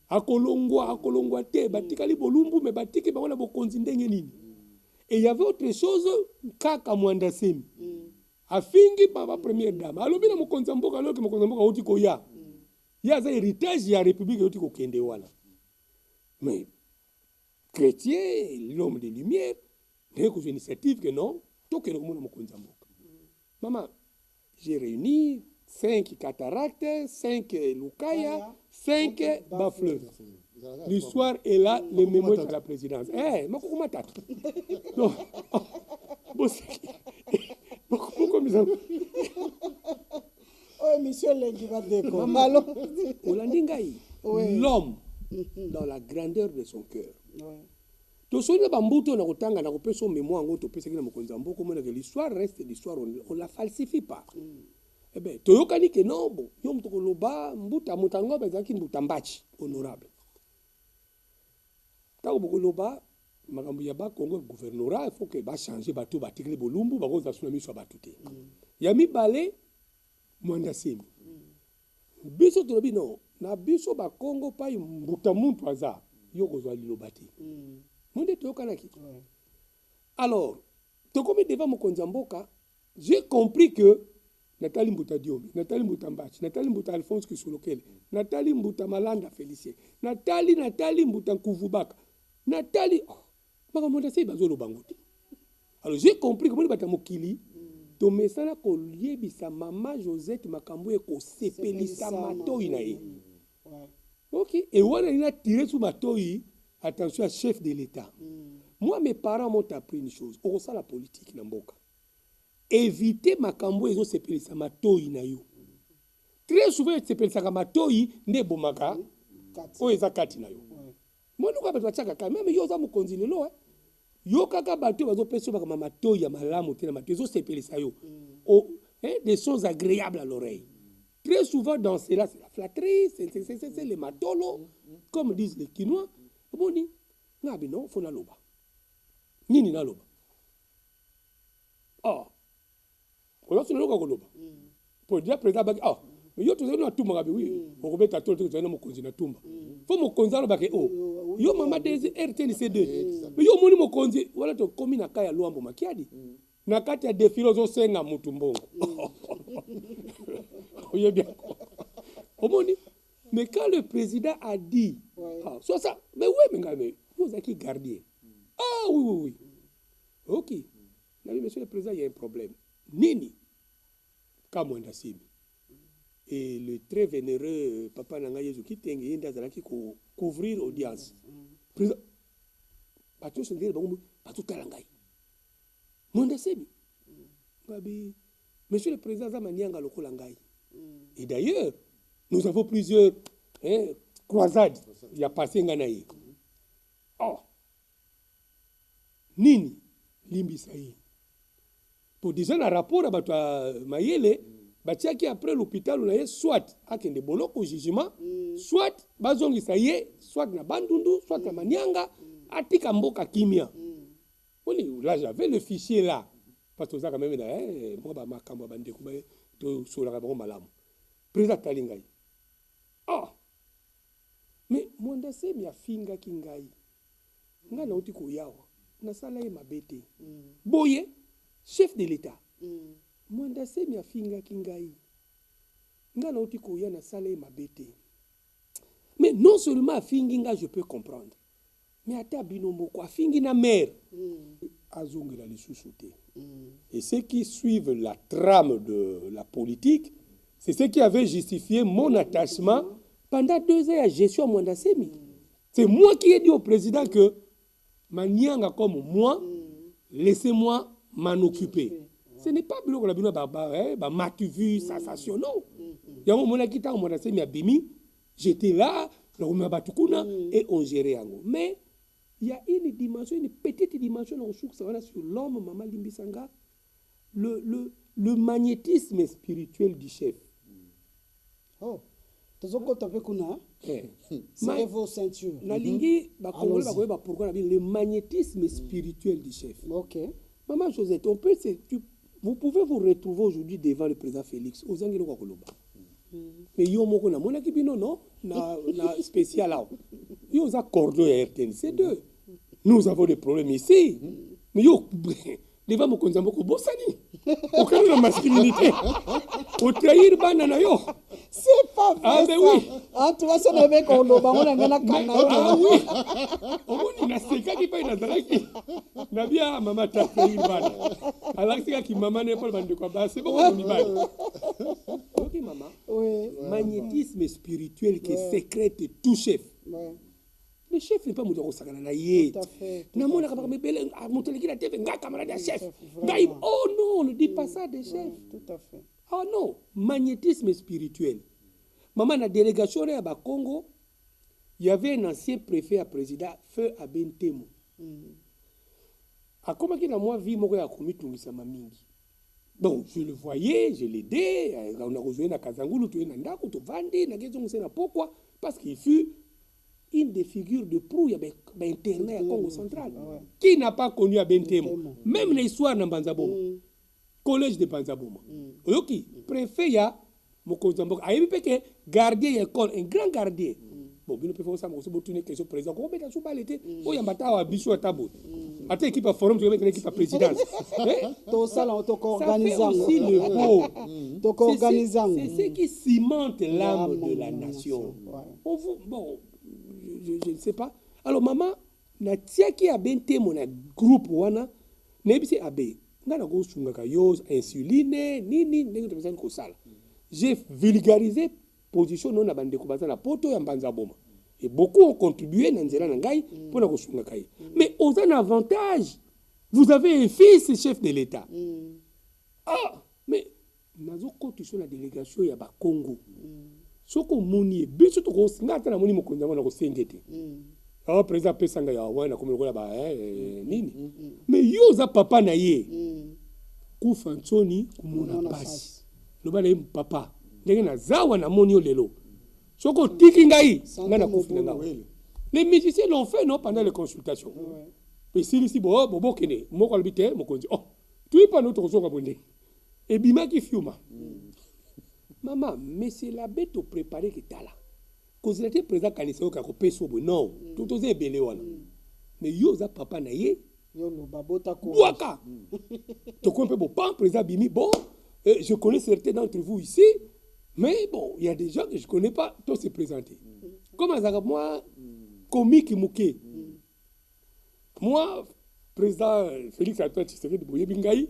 akolongwa te batikali bolumbu mais batiki bango na bokonzi ndenge nini. Et il y avait autre chose kaka Mwanda Semi afingi ba première dame alobi na mokonzi mboka loke mokonzi mboka oti ko ya za héritage ya république oti ko kende wana. Mais chrétien, l'homme de lumière, n'est qu'une initiative que non, tout que le monde mokonzi mboka. Maman, j'ai réuni 5 cataractes, 5 Lukaya, 5 Bafleurs. L'histoire est là, les mémoires de la présidence. Eh, ma coucou matata. Non. Oui, monsieur Lengi-Badeko. L'homme, dans la grandeur de son cœur. Donc, si on mémoire, l'histoire reste l'histoire, on ne la falsifie pas. Eh bien, toyokani ke non, bon, yom tokoloba, mbuta mutango, bezaki mbuta mbachi, honorable. Tako bokoloba, makambu yaba Congo gouvernorat, il faut que ba changer bateau batikle bolumbu, bako za tsunami so batute. Yami balé Mwanda Semi. Biso tolobi non, na biso ba Congo pa mbuta muntu aza, yoko zo lilobati. Monde toyokanaki. Alors, tokomi devant mokonzi mboka, j'ai compris que Nathalie Mbuta Diombi, Nathalie Mbuta Mbachi, Nathalie Mbuta Alphonse Kisolokele, Nathalie Mbuta Malanda Félicien, Nathalie Mbuta Nkuvubaka, Nathalie, Mwanda Semi bazolo bangote. Alors j'ai compris que moi bata mokili, to mesana ko liebisa mama Josette makambo e ko sepelisa matoi na ye. OK, et wana ina tiré sous matoi, attention à chef de l'État. Moi mes parents m'ont appris une chose, on ça la politique na mboka. Éviter makambo ezo sepelisa matoi na yo. Très souvent sepelisa matoi ne bomaka o eza kati na yo. Moi nuka ba tchaka ka même yo za mokonzi lelo yo kaka bato bazo peso ba matoi ya malamu te na matoi ezo sepelisa yo. Des choses agréables à l'oreille. Très souvent dans cela c'est la flatterie, c'est les matolo comme disent les Quinois. Boni ngabi non fona loba. Nini na loba. Oh on se loka koloba pour dire président baki mais yo tozo na tumba ngabi oui on robeta tolo tozo na mokonzi na tumba fo mokonzi alo baki yo mama des RTNC2 mais yo moni mokonzi wala to komi na kaya luambo makiadi na kati ya défilé zo senga mutu mbongo oye bien omoni mais quand le président a dit soit ça mais oui mais ngabe vous êtes qui gardien oui OK monsieur le président il y a un problème nini comme Mwanda Semi et le très vénéreux papa nanga Yesu Kitenge yenda zalaki ko couvrir audience président bato se dire bango bato talangai Mwanda Semi babi monsieur le président zamanianga lokola ngai et d'ailleurs nous avons plusieurs croisades il y a passé nganayi nini limbisa yi pour déjà un rapport à Batua Mayele, Batiaki après l'hôpital, on a soit à Kende Boloko jugement, soit Bazongi Saye, soit na Bandundu, soit na Manianga, Atika Mboka Kimia. Là, j'avais le fichier là. Parce que ça, quand même, moi, ma cambo bande, tout sur la rabon malam. Président Talingai. Mais Mwanda Semi a finga kingai. Nga na uti kuyawa. Na sala ye mabete. Boye. Chef de l'État. Mwanda Semi a finga kingai. Nga na uti koya na sala mabete. Mais non seulement a finginga je peux comprendre. Mais ata binombo ko fingi na mère. Azongela li sousouté. Et ceux qui suivent la trame de la politique, c'est ceux qui avaient justifié mon attachement pendant 2 ans à gestion Mwanda Semi. C'est moi qui ai dit au président que manianga comme moi, laissez-moi m'en occuper. Ce n'est pas bilo la bino ba matuvu sensation non. Yango mona kita Mwanda Semi abimi, j'étais là, et on gérait yango. Mais il y a une dimension, une petite dimension sur l'homme Mama Limbisanga, le magnétisme spirituel du chef. C'est vos ceintures. Pourquoi le magnétisme spirituel du chef. OK. Maman Josette, vous pouvez vous retrouver aujourd'hui devant le président Félix aux Angelo Koloba. Mais yo moko na mona kibino non na spécial là. Yo za cordon et RTNC2. Nous avons des problèmes ici. Mais yo devant mon konzamboko bosani. Aucun la masculinité. Au trahir banana yo. C'est pas vrai. Ah, mais oui. Ah, tu vois, ça n'avait qu'on l'a on a la canne. Ah oui. Au moins, il a séqué qui paye la zalaki. Na bien, maman t'a fait une balle. Alors, c'est qui maman n'est pas le bande de quoi. C'est bon, on y va. Ok, maman. Oui. Magnétisme spirituel qui est secret de tout chef. Ouais. Le chef n'est pas mon droit sakana na yé. Tout à fait. Na mon akaba me belle à mon télé qui la télé nga camarade chef. Gaïb. Oh non, ne dis pas ça des chefs. Tout à fait. Oh non, magnétisme spirituel. Maman, la délégation à Congo, il y avait un ancien préfet à président, Feu Abentemo. A comment qu'il a moi vu, moi, commis tout ça, mingi. Bon, je le voyais, je l'aidais, on a rejoint à Kazangoulou, tu es nanda, tu vendais, na question c'est pourquoi? Parce qu'il fut une des figures de proue, il y avait Internet à Congo central. Qui n'a pas connu Abentemo? Même l'histoire dans Banzaboma. Collège de Banzaboma. Ok, préfet ya Mokozambok. Aïe que gardien école, un grand gardien. Bon, bien préfet ça me souhaite une question président. Comment ben tu parles était? Oh yambata wa biso tabo. Ata équipe à forum, tu veux mettre l'équipe à présidence. Tout ça là, on t'organisant. Ça fait aussi le beau. T'organisant. C'est ce qui cimente l'âme de la nation. On vous bon, je ne sais pas. Alors maman, na tia qui a benté mon groupe wana, nebisi abe. Insuline, j'ai vulgarisé position non abandé la poto ya mbanza boma. Et beaucoup ont contribué dans nzela ngai pour la kosunga kai. Mais aux un avantage, vous avez un fils chef de l'État. Ah, mais nazo constitution la délégation ya ba Congo. Soko moni biso to ko ngata na moni mokonza na ko sengete. Ah, président Pesanga ya wana comme le ba nini. Mais yo za papa na ye. Ku Fantoni kumona pasi. Lo ba le papa. Ndenge na zawa na moni yo lelo. Soko tiki ngai ngana kufina nga. Les musiciens l'ont fait non pendant les consultations. Et si bobo kene moko albité mokonzi. Oh, tu es pas notre zonga bonde. Et bima ki fiuma. Maman, mais c'est la bête au préparé qui t'a là. Quand il était président Kaniseo kako peso bo non, tout osé belé wana. Mais yo za papa na ye, yo lo babota ko. Douaka. To ko un peu bon pas président Bimi bon, je connais certains d'entre vous ici, mais bon, il y a des gens que je connais pas, tous se présenter. Comme ça moi comique Mouké. Moi président Félix Antoine Tshisekedi Boye Bingai,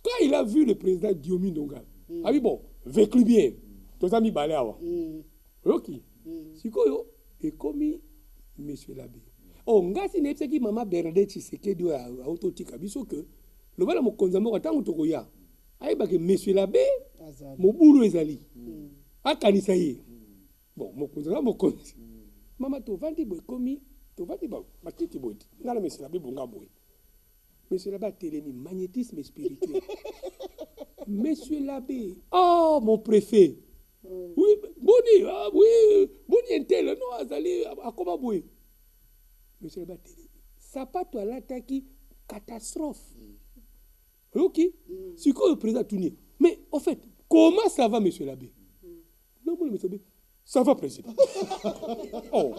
quand il a vu le président Diomi Ndonga, ah oui bon, vécu bien. Tous amis balé awa. OK. Sikoyo et commis monsieur l'abbé. Oh ngasi nepse ki mama Bernadette Tshisekedi a autotika biso que le bala mo konzamo ka tango tokoya. Ayeba ke monsieur l'abbé mo bulu ezali. Akanisa ye. Bon mo konzamo mo konzi. Mama to vandi boy commis to vandi ba matiti boy. Ngala monsieur l'abbé bonga boy. Monsieur l'abbé télémi magnétisme spirituel. Monsieur l'abbé. Oh mon préfet. Oui, boni, ah, oui, boni intel, non, azali, à comment boué. Monsieur le Bateli, ça pas toi là, t'as qui catastrophe. Ok, c'est quoi le président Tounier? Mais en fait, comment ça va, monsieur l'abbé? Non, moi, monsieur l'abbé, ça va, président. Oh.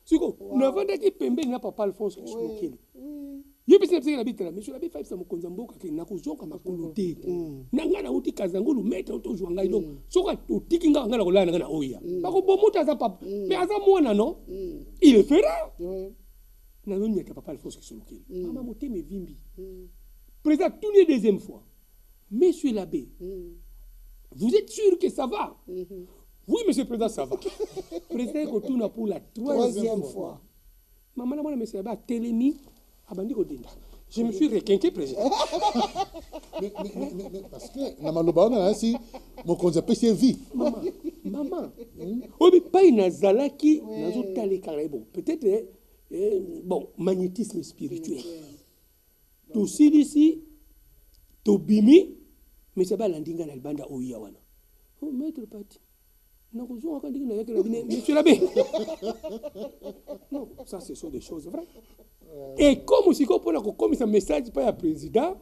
C'est quoi? Nous avons dit que Pembe n'a pas Alphonse qui se ye bisa bisa la bitela monsieur la bi five sa mokonza mboka ke na kozonga makolo te nanga na uti kazangulu meta to jwanga ilo soka utiki nga ngana kolana ngana oya bako bomuta za papa mais aza mwana non il le fera na non nyaka papa Alphonse qui soluki mama moteme vimbi président tout les deuxième fois monsieur l'abbé vous êtes sûr que ça va oui monsieur le président ça va président ko tuna pour la troisième fois maman na monsieur l'abbé télémi. Je me suis requinqué, président. mais parce que, Namaloba, si mon concept c'est vie. Maman. Oh, mais pas une azalaki, bon, peut-être, bon, magnétisme spirituel. Tout ici, tout bimi, mais c'est pas l'andinga na banda oyawana. Oh, maître Pati. Monsieur l'abbé. Non, ça, ce sont des choses vraies. Et comme si on a un message par le président,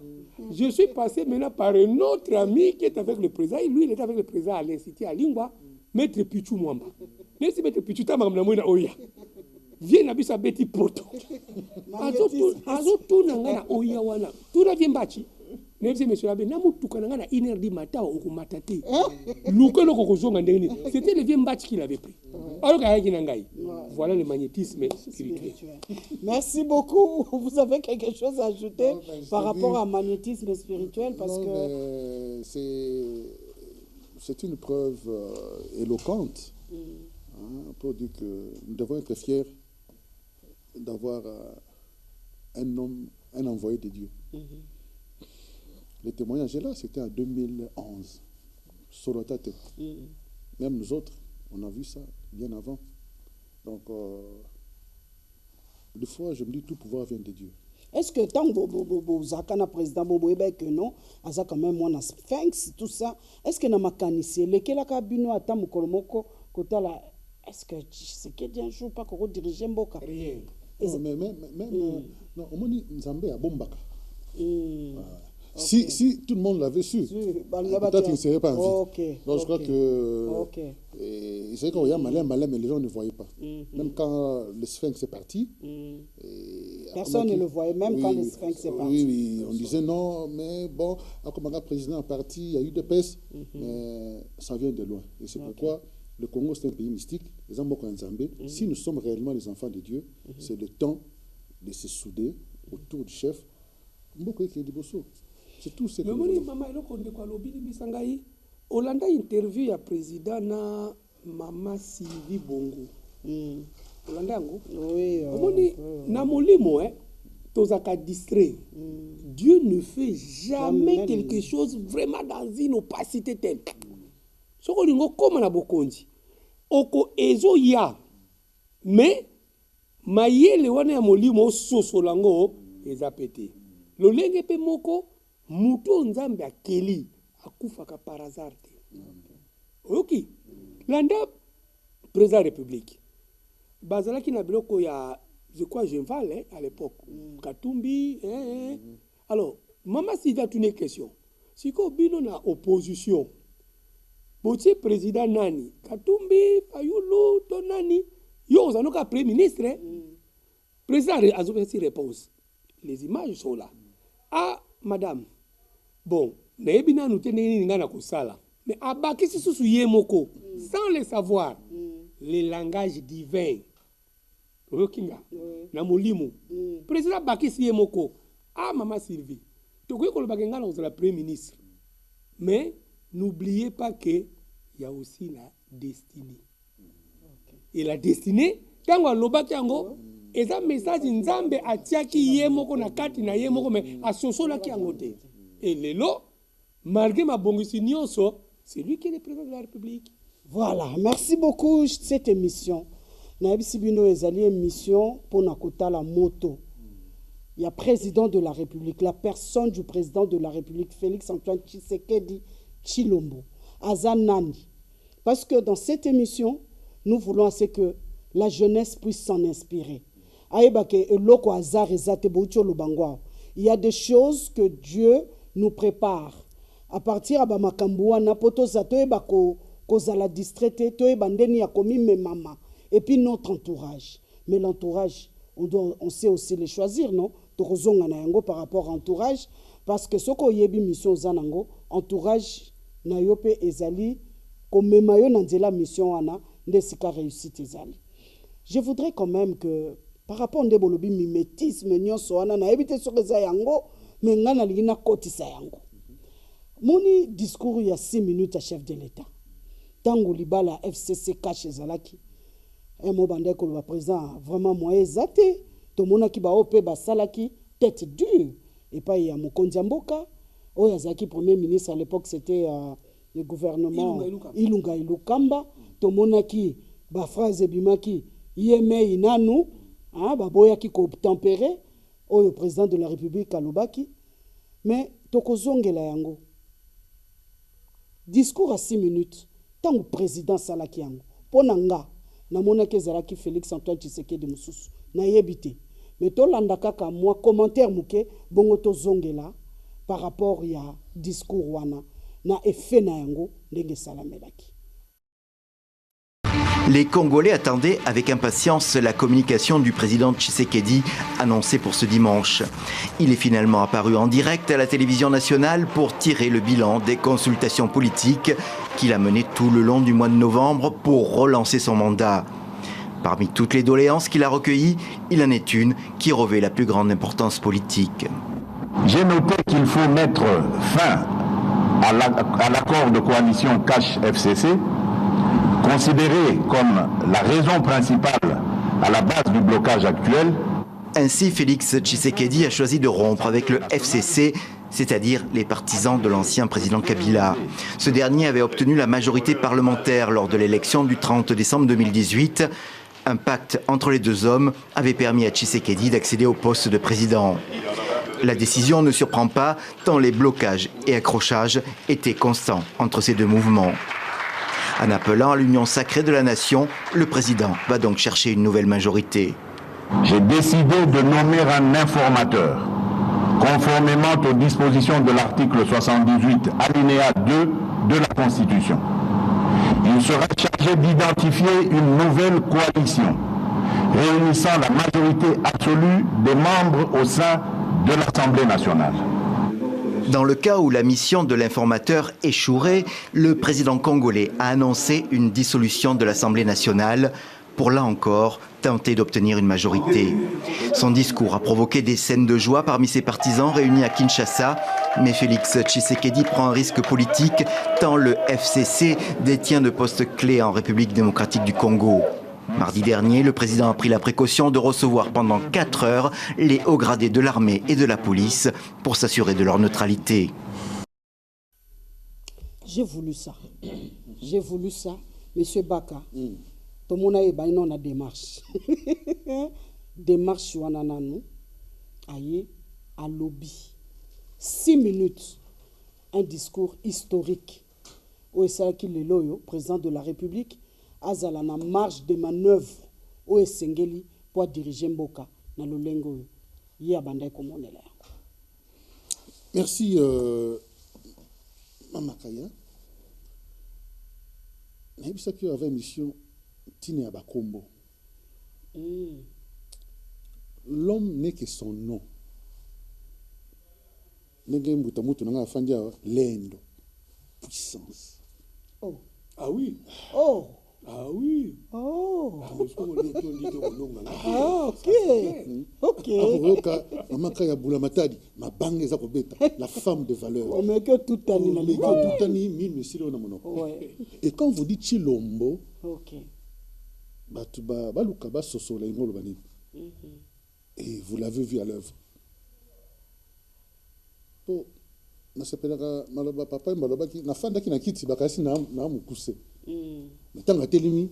Je suis passé maintenant par un autre ami qui est avec le président. Et lui, il est avec le président à l'Institut à Lingua, Maître Pichou Mwamba. Même si Maître Pichou, tu as Oya. Viens à Bisa Betty Poto. Azo tout n'a Oya wana. Tout n'a vient bâti. Même si monsieur Abbé, Namou Toukananga, inerdi mata ou matate. C'était le vieux match qu'il avait pris. Alors voilà le magnétisme spirituel. Merci beaucoup. Vous avez quelque chose à ajouter par rapport à magnétisme spirituel parce que c'est une preuve éloquente pour dire que nous devons être fiers d'avoir un homme, un envoyé de Dieu. Le témoignage est là, c'était en 2011. Sorotate. Même nous autres, on a vu ça bien avant. Donc, des fois, je me dis tout pouvoir vient de Dieu. Est-ce que tant que Zakana président que non, Aza quand même mon sphinx, tout ça, est-ce que na makanisi lekela kabino ata mukolomoko kotala est-ce que c'est que un jour pas qu'on diriger Mboka? Rien. Non, mais même non, au moins Nzambe à Bombaka. Okay. Si tout le monde l'avait su, peut-être qu'il ne serait pas en vie. Donc je crois que il savait qu'il y a malin, mais les gens ne voyaient pas. Même quand le sphinx est parti, personne ne le voyait, même quand le sphinx est parti. Oui, on disait non, mais bon, comme le président est parti, il y a eu des pestes, mais ça vient de loin. Et c'est pourquoi le Congo, c'est un pays mystique, les Amboka Nzambe. Si nous sommes réellement les enfants de Dieu, c'est le temps de se souder autour du chef. Mboka qui est du Bosso. C'est tout ce que nous maman Olanda interview ya président na Mama Sylvie Bongo. Olanda ngo. Oui. Omoni na molimo tozaka distrait. Dieu ne fait jamais quelque chose vraiment dans une opacité telle. Soko lingo koma na bokonzi. Oko ezo ya. Mais mayele wana ya molimo sosolango ezapete. Lolenge pe moko muto nzambe akeli akufaka par hasard. Ok. Landa président de la République. Bazalaki na biloko ya je crois Genval à l'époque. Katumbi Alors, Mama Sylvie a une question. Si ko bino na opposition. Botier président nani? Katumbi, Fayulu, Tonani. Yo zanoka premier ministre. Président a réponse. Les images sont là. Ah, madame. Bon, naebina nous tenir ngana kusala. Mais abakisi susu yemoko sans le savoir. Les langages divins. Oyokinga. Na molimo. Président bakisi yemoko. Ah, Mama Sylvie. Tokoy ko bakengana la premier ministre. Mais n'oubliez pas que il y a aussi la destinée. Et la destinée, quand on lobaki yango, et ça message nzambe atiaki yemoko na kati na yemoko mais asosola ki angote. Et lelo, malgré ma bongisi nyonso, c'est lui qui est le président de la République. Voilà, merci beaucoup cette émission. Naibisi bino ezali émission pour nakota la moto. Il y a président de la République, la personne du président de la République, Félix Antoine Tshisekedi Tshilombo, Azanani. Parce que dans cette émission, nous voulons assez que la jeunesse puisse s'en inspirer. Il y a des choses que Dieu nous prépare. À partir de Makamboua, poto zato ebako kozala distraité, to ebandeni ya komi me mama. Et puis notre entourage. Mais l'entourage, on sait aussi les choisir, non? Tokozonga na yango par rapport à entourage, parce que soko yebi mission zanango, entourage na yope ezali komema yo nanzela mission wana ndesika réussite ezali. Je voudrais quand même que par rapport à ndebolobi mimétisme nyonso wana na ebite sokeza yango mais ngana lina kotisa yango. Moni discours il y a 6 minutes à chef de l'État. Tango libala FCC cache ezalaki. Un mot bandé ko le président vraiment moyen zaté. To mona ki ba opé ba salaki tête dure et pas il y a Mokonzi Mboka. Oyazaki premier ministre à l'époque c'était le gouvernement Ilunga Ilukamba. To mona ki ba phrase bimaki yeme inanu ba boya ki ko tempérer le président de la République alobaki. Mais tokozongela yango. Discours à 6 minutes. Tant que président salaki yango. Ponanga na mona ke zalaki Félix Antoine Tshisekedi mususu na yebité. Mais to landa kaka moi commentaire muke bongo to zongela par rapport ya discours wana na effet na yango ndenge salamelaki. Les Congolais attendaient avec impatience la communication du président Tshisekedi annoncée pour ce dimanche. Il est finalement apparu en direct à la télévision nationale pour tirer le bilan des consultations politiques qu'il a menées tout le long du mois de novembre pour relancer son mandat. Parmi toutes les doléances qu'il a recueillies, il en est une qui revêt la plus grande importance politique. J'ai noté qu'il faut mettre fin à l'accord de coalition Cash-FCC, considéré comme la raison principale à la base du blocage actuel. Ainsi, Félix Tshisekedi a choisi de rompre avec le FCC, c'est-à-dire les partisans de l'ancien président Kabila. Ce dernier avait obtenu la majorité parlementaire lors de l'élection du 30 décembre 2018. Un pacte entre les deux hommes avait permis à Tshisekedi d'accéder au poste de président. La décision ne surprend pas, tant les blocages et accrochages étaient constants entre ces deux mouvements. En appelant à l'union sacrée de la nation, le président va donc chercher une nouvelle majorité. J'ai décidé de nommer un informateur, conformément aux dispositions de l'article 78, alinéa 2 de la Constitution. Il sera chargé d'identifier une nouvelle coalition, réunissant la majorité absolue des membres au sein de l'Assemblée nationale. Dans le cas où la mission de l'informateur échouerait, le président congolais a annoncé une dissolution de l'Assemblée nationale pour, là encore, tenter d'obtenir une majorité. Son discours a provoqué des scènes de joie parmi ses partisans réunis à Kinshasa, mais Félix Tshisekedi prend un risque politique tant le FCC détient de postes clés en République démocratique du Congo. Mardi dernier, le président a pris la précaution de recevoir pendant 4 heures les hauts gradés de l'armée et de la police pour s'assurer de leur neutralité. J'ai voulu ça. J'ai voulu ça. Monsieur Baka, tout le monde a une démarche. Démarche wanananu, aïe, à lobby. 6 minutes, un discours historique. Où est-ce qu'il est loyo, président de la République, azala na marge de manœuvre où esengeli pour diriger Mboka na lolengo ya bandai komonela. Merci Mama Kaya. Naibisa ki avait mission Tine Abakombo. L'homme n'est que son nom. Nenge mbuta mutu nanga afandi lendo puissance. Oh. Ah oui. Oh. Ah oui. Oh. Ah, ok. Ok. Maman Kaya Boulamatadi, ma bangue za kobeta, la femme de valeur. On met que tout tani na tout tani mille monsieur na mono. Et quand vous dites Chilombo, ok. Batuba baluka ba soso la ngolo bani. Et vous l'avez vu à l'œuvre. Po na sepelaka maloba papa maloba ki na fanda ki na kiti bakasi na mukuse. Mais tant que telemi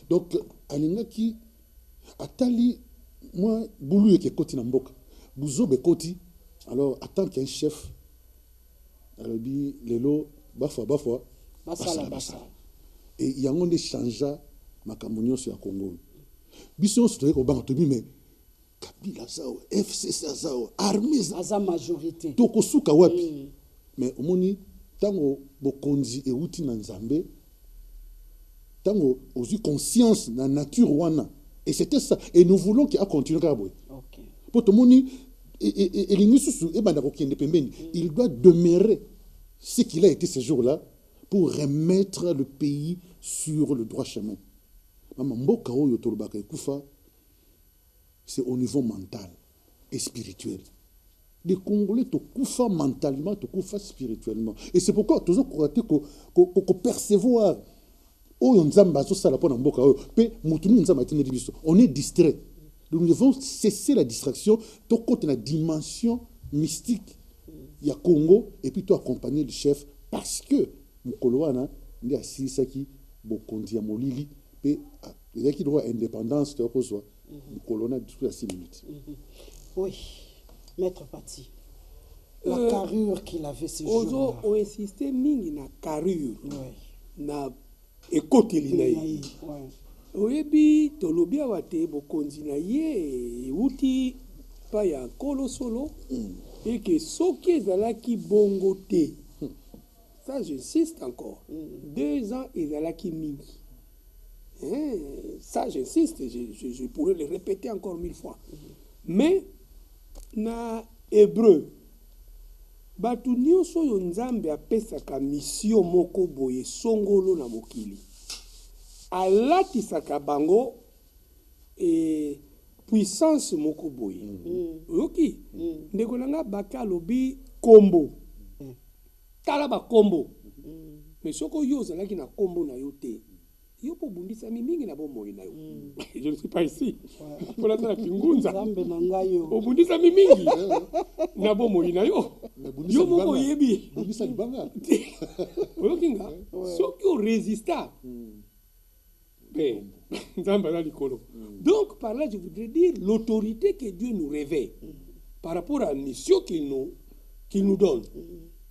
donc alingaki atali moi boulou ke koti na mboka buzo be koti alors en tant qu'un chef alors bi lelo bafwa basala et yango ne changea makambo nyonso ya Congo biso sotoye ko banga tobi mais Kabila zao FCC zao armée za majorité to kosuka wapi mais omoni tango bokonzi e uti na Nzambe tango aux eu conscience de la nature wana et c'était ça et nous voulons qu'il a continué à boire. OK. Pour tout le monde et l'inisusu et banda kokende pembeni, il doit demeurer ce qu'il a été ce jour-là pour remettre le pays sur le droit chemin. Mama mboka oyo tolobaka ekufa c'est au niveau mental et spirituel. Les Congolais te kufa mentalement, te kufa spirituellement. Et c'est pourquoi toujours qu'on percevoir on est distrait. Nous devons cesser la distraction. Tu comptes la dimension mystique. Il y a Congo et puis tu accompagner le chef parce que Mukoloana n'est assis ça qui bokondi ya molili et il y a qui droit indépendance tu opposé Mukolona tout à 6 minutes. Oui, maître Pati. La carrure qu'il avait ce jour-là. On insisté mingi na carrure. Na ekoteli na ye oyebi tolobi awa te bokonzi na ye euti pa ya nkolo solo et que ce qui est qui bongoté, ça j'insiste encore, 2 ans ils qui mingi. Ça j'insiste, je pourrais le répéter encore 1000 fois. Mais na hébreu, batu nyonso yo nzambe apesaka mission moko boye songolo na mokili. Alatisaka bango et puissance moko boye. Oyoki ndeko nanga baka lobi kombo. Tala ba kombo. Mais soko yo zalaki na kombo na yo te. Yo po bundisa mingi na bomoi na yo. Je ne suis pas ici. Pour la tala kingunza. Zambe na ngayo. O bundisa mingi na bomoi na yo. Yo moko yebi. Bundisa libanga. Oyoki nga soki o résista. Donc, par là, je voudrais dire l'autorité que Dieu nous révèle par rapport à la mission qu'il nous donne.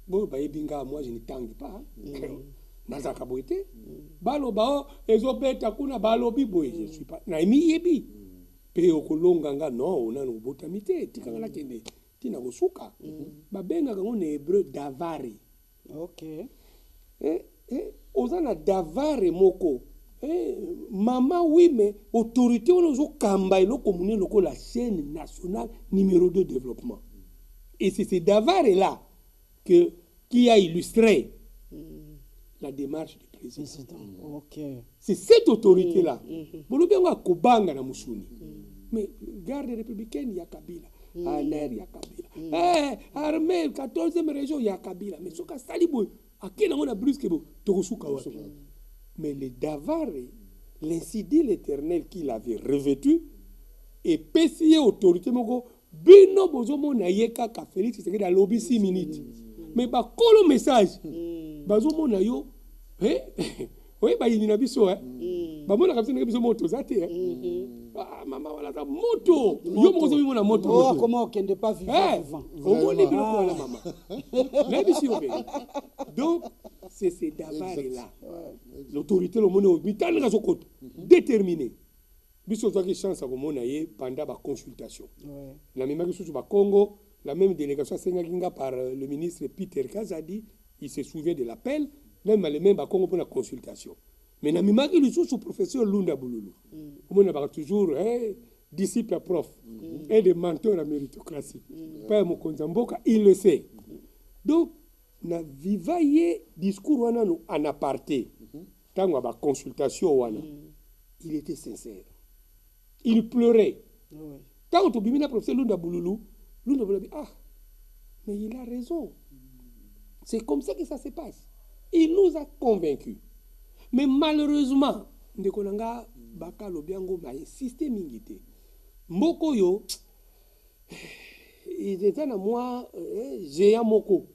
Bon, moi, je ne tangue pas. Nazaka boite. Balo bao, ezobeta kuna balo biboy. Je suis pas. Naimi yebi. Pe okolonganga non, on a no botamite. Tikanga la kende. Tina gosuka. Babenga kango ne hébreu davare. Ok. Ozana davare moko. Maman, oui, mais autorité, on a Kamba, la chaîne nationale numéro 2 de développement. Et c'est ce Davare-là qui a illustré la démarche du président. Okay. C'est cette autorité-là. Mais garde républicaine, il y a Kabila. ANR, il y a Kabila. Armée, 14e région, il y a Kabila. Mais ce cas, Saliboy, à quel moment on a brusque, mais le Davare, l'ainsi dit l'Éternel qu'il avait revêtu, et pessier autorité, bino bozomo na yeka ka Félix, c'est que lobby 6 minutes. Mais ba kolo message, bazomo na yo, oui, bah il y a biso, bah moi la capsule n'a biso moto, ça t'es, ah maman voilà ta moto, yo mo zomo na moto. Oh comment qu'on ne pas vivant. Au moins les bilo pour la maman. La biso donc c'est ces Davare là. L'autorité le monde au bitan na sokot déterminé. Biso toi qui chance à komona ye pendant la consultation. La même chose sur Congo, la même délégation Sengakinga par le ministre Peter Kazadi, il se souvient de l'appel, même le même Congo pour la consultation. Mais na mimaki le sous professeur Lunda Bululu. On a toujours disciple à prof et des mentors à la méritocratie. Père Mokonzamboka, il le sait. Donc na vivaye discours wana no en aparté. Tango ba consultation wana. Il était sincère. Il pleurait. Quand on bimina professeur Lunda Bululu dit ah mais il a raison. C'est comme ça que ça se passe. Il nous a convaincus. Mais malheureusement, ndekonanga baka lobiango ba insisté mingité. Mboko yo il était na moi géant moko.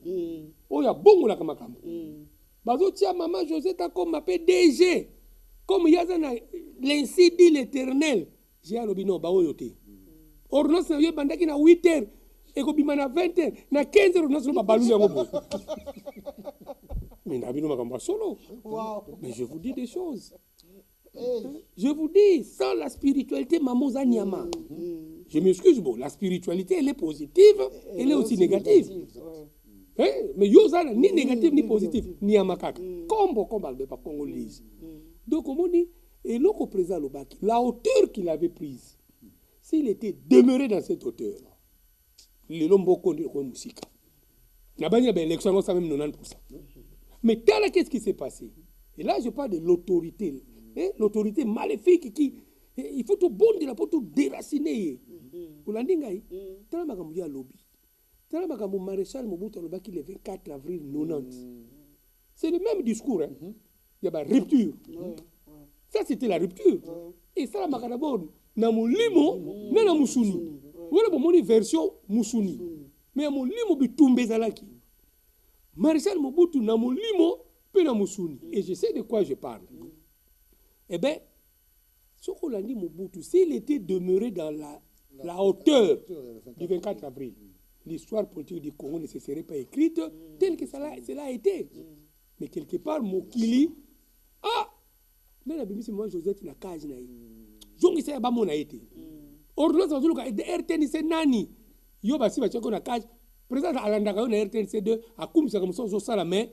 Oya bongo la kamakama. Bazo tia maman Josette comme m'appelle DG. Comme yazana l'ainsi dit l'Éternel. J'ai alobino ba oyote. Ordonnance na yo bandaki na 8h et ko bimana 20h na 15h ordonnance ba balu yango bo. Mais nabino makamba solo. Mais je vous dis des choses. Je vous dis, sans la spiritualité, maman Zanyama. Je m'excuse, bon, la spiritualité, elle est positive, elle est aussi négative. Mais Yozana, ni négative, ni positive, ni amakaka. Comme on ne pas congolise. Donc, on dit, et l'autre président Lobaki, la hauteur qu'il avait prise, s'il était demeuré dans cette hauteur, les lombos conduisent comme musique. La bannière de l'élection, ça même 90%. Mais qu'est-ce qui s'est passé? Et là, je parle de l'autorité. L'autorité maléfique qui il faut tout bondir pour tout déraciner. Vous l'avez dit, tel makambu ya lobby, tel makambu maréchal Mobutu Lobaki le 24 avril 90. C'est le même discours. Il y a une rupture. Ça c'était la rupture. Et ça la makarabon na mulimo na musuni. Voilà pour mon version musuni. Mais mon limo bitumbe zalaki. Maréchal Mobutu na mulimo pe na musuni. Et je sais de quoi je parle. Eh bien, ce qu'on a dit Mobutu, s'il était demeuré dans la hauteur du 24 avril, l'histoire politique du Congo ne se serait pas écrite telle que cela a été. Mais quelque part, Mokili, mais la Bible, moi, Joseph, na cage na zongi sa ba mona été. Ordonnance de RTN c'est nani. Yo ba si ba cheko na cage, président alandaka yo na RTNC2 akumisaka mosusu ozosala mais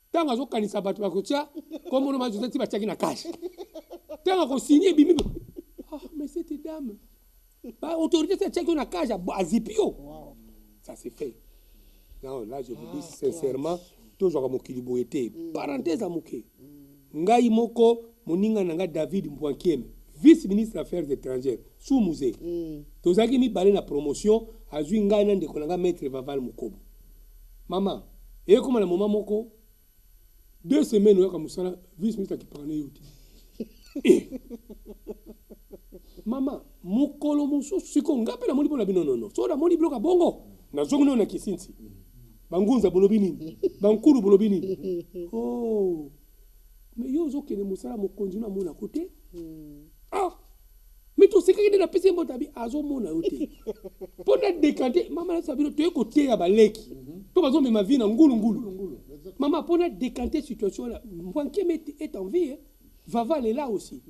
ntango azokanisa bato bakotia komona ma Joseph ti batiaki na kashe ntango akosigne ebimi mais cette dame autorité c'est atiaki yo na kashe azipi yo ça c'est fait. Non, là je vous dis sincèrement tozwaka mokili boye te parenthèse ya moke ngai moko moninga na nga David Mbwankieme vice-ministre des Affaires étrangères sous musée tozalaki mibale na promotion azwi ngai na ndeko na nga maître Vaval Mukobo mama ekoma na moma moko 2 semaines oyoka mosala vice-ministre akipakana yo te mama mokolo mosusu siko nga mpe namoni mpona bino nono so namoni biloko bongo nazongi nao na kisinsi bangunza bolobi nini bankulu bolobi nini oh mais yo ozokende mosala mokonzi na mona kote mais tosekaki nde napesi ye mbotabi azomona yo te mpo na dekante mama nasa bino toye koteya baleki mpo bazomema vi na ngulungulu mama mpo na dekante situation la Mbwankieme est en vie Vaval est là aussi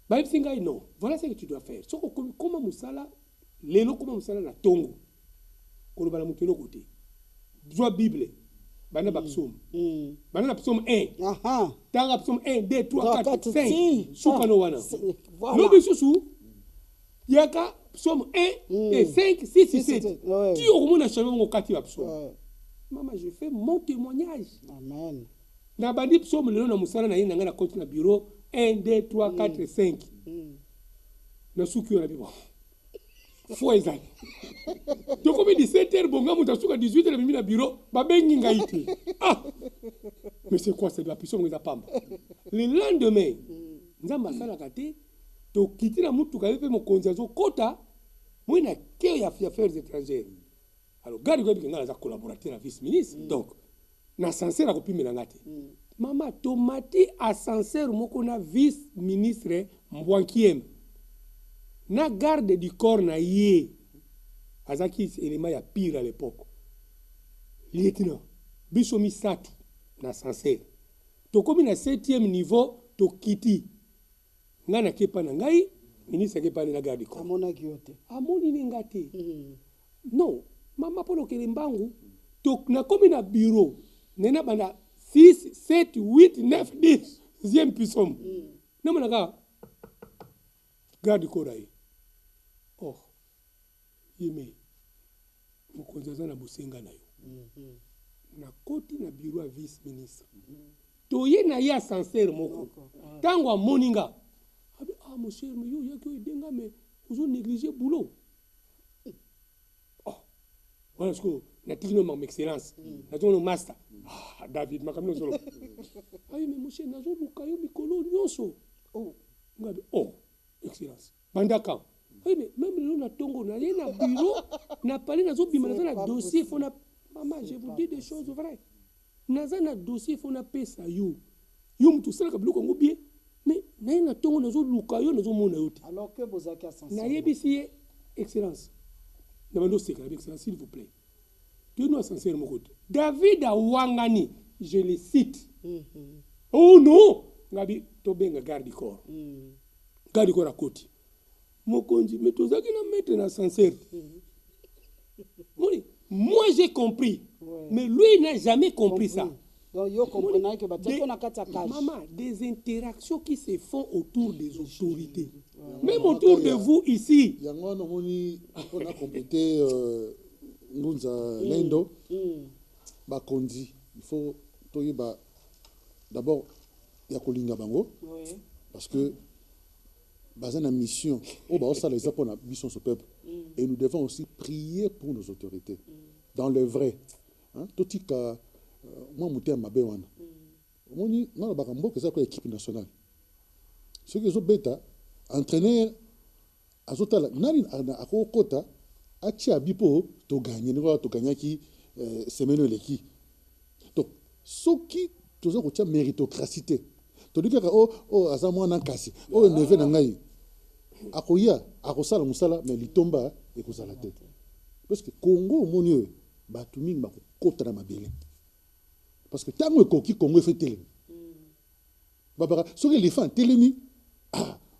bayebisi ngai non voilà ce que tu dois faire soko koma mosala lelo koma mosala na tongo koloba na moto eloko te zwa bible bana bapsaume bana na psaume 1 tanga psaume 1 2 3 4 5 sukano wana lobi susu yaka psaume 1 et 5 6 7 ti okomona chango ngokati ya psaume mama je fais mon témoignage amen na bandi psaume lelo na musala na ye nanga na compte na bureau 1 2 3 4 5 na suki yo na bibo fo ezali tokomi 17h bonga muta suka 18h na mimi na bureau babengi ngai te mais c'est quoi c'est de la puissance ngeza pamba le lendemain nzamba salaka te tokiti na mutuka yepe mokonzi azokota mwina keo ya affaires étrangères alors gari ko binga za collaborateur na vice ministre donc na sincère akopimela ngate mama tomati a sincère moko na vice ministre Mbwankieme na garde du corps na ye azaki élément ya pire à l'époque lieutenant biso misatu na sincère tokomi na 7e niveau tokiti nga na kepa na ngai ministre kepa na garde du corps amoni ni ngate non mama polo kele mbangu tok na komi na bureau nena bana 6 7 8 9 10 10e puissance non manaka garde du corps ai oh yeme mokonzi aza na bosenga na yo na koti na bureau ya vice ministre toye na ye sincère moko ntango amoni nga abi mon cher mais yo yaki edenga mais ozo négliger boulot oh voilà ce que na tikino ma excellence na tono master David makamino solo ayi mais mon cher nazo luka yo mikolo nyonso oh ngabi oh excellence bandaka oui, mais même le na tongo na ye na bureau na parlé na zo bima na dossier faut na maman je vous dis des choses vraies na na dossier faut na pesa yo mutu sala ka biloko ngobie mais na ye na tongo na zo luka yo na zo mona yo te alors que bozaki ascension na yebisi excellence na bando sekala excellence s'il vous plaît que nous sincère moko David Awangani je le cite oh non ngabi to benga garde du corps à côté mokonzi mais tozaki na mettre na sincère moi j'ai compris mais lui il n'a jamais compris ça donc yo comprenez que batako na kata cage maman des interactions qui se font autour des autorités même autour de vous ici yango no moni on a complété ngunza lendo bakonzi il faut toyeba d'abord ya kolinga bango parce que basé na mission au bas ça les a pour la mission ce peuple et nous devons aussi prier pour nos autorités dans le vrai hein totika moi muté mabe wana moni na bakambo que ça ko équipe nationale ceux qui sont bêta entraîneur azotala nani akokota acha bipo to gagner ni to gagner semaine leki donc soki tozo ko tia méritocratie to dit que oh azamwa na kasi oh neve na ngai akoya akosala musala mais litomba ekozala te parce que Congo monio batu mingi bakokota na mabele parce que tango ekoki Congo efetele babaka soki éléphant telemi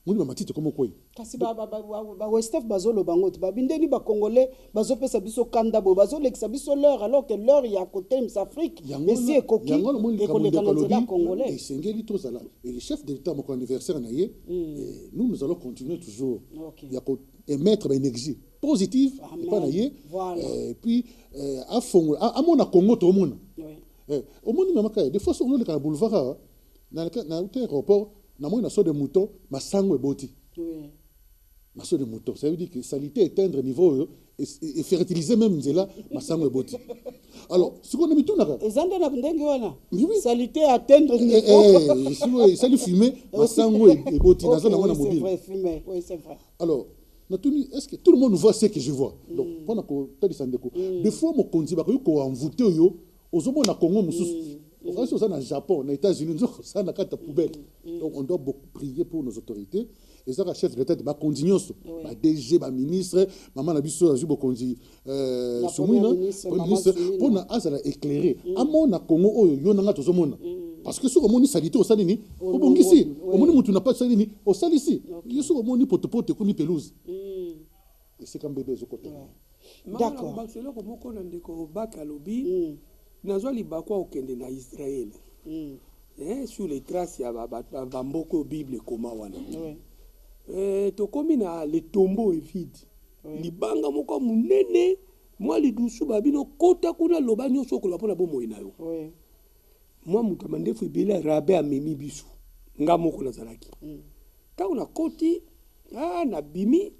moni matite comme quoi kasi ba Westef bazolo bango babindeni ba congolais bazopesa biso kanda bo bazolekisa biso l'heure alors que l'heure ya côté de l'Afrique mais si ekoki ekoleka na nzela congolais et sengeli tozala et le chef d'état mon anniversaire na ye nous allons continuer toujours ya ko émettre une énergie positive pas na ye et puis à fond à mon Congo to mona au moni mamaka des fois on le ka boulevard na aéroport na moi na so de mouton masango eboti maso de mouton ça veut dire que salité éteindre niveau et fertiliser même nzela masango eboti alors ce qu'on a mis tout na ezande na ndenge wana salité atteindre niveau ça lui fumer masango eboti na zona mona mobile oui c'est vrai alors est-ce que tout le monde voit ce que je vois donc pendant que tadi sandeko des fois mo konzi ba ko envoûter yo ozomona Congo mususu on va au Japon, aux États-Unis, on a carte poubelle. Donc on doit beaucoup prier pour nos autorités. Et ça, le chef de l'État va continuer. Le DG, le ministre, maman a vu ça, je suis ministre, pour nous éclairer. À mon Congo, il y a un autre monde. Parce que si on a une salité au Salini, au bon ici, au monde où n'a pas de Salini, au Salisi, il y a un monde pote comme pelouse. Et c'est comme bébé, je côté. D'accord. Nazwa libakwa okende na Israël sur les traces ya bamboko Bible koma wana tokomi na le tombeau est vide libanga moko munene mwa lidusu babino kota kuna loba nyonso kola pona bomoi na yo mwa mutu mandefu ebele rabe amemi biso nga moko nazalaki ntango na koti na bimi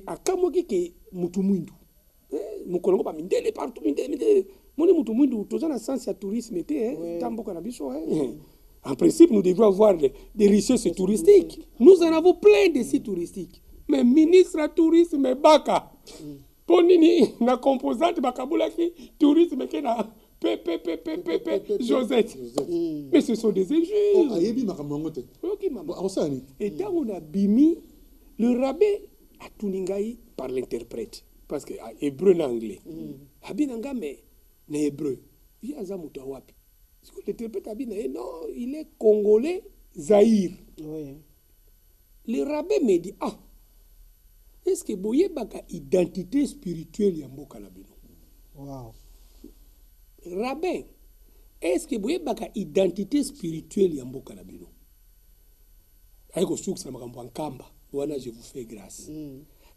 akamoki ke mutu mwindu mukolongo bamindele partout mindele Moni mutu mwindu toza na sens ya tourisme était tamboka na biso en principe nous devons avoir des richesses touristiques nous en avons plein de sites touristiques mais ministre à tourisme baka ponini na composante bakabula ki tourisme ke na Josette mais ce sont des injures et tant on a bimi le rabbin a tuningai par l'interprète parce que hébreu en anglais abinanga mais na hébreu il a zamuta wapi parce que l'interprète abina non il est congolais Zaïre le rabbin me dit est-ce que boye baka identité spirituelle ya mboka na bino rabbin est-ce que boye baka identité spirituelle ya mboka na bino ayiko suksa makambo nkamba wana je vous fais grâce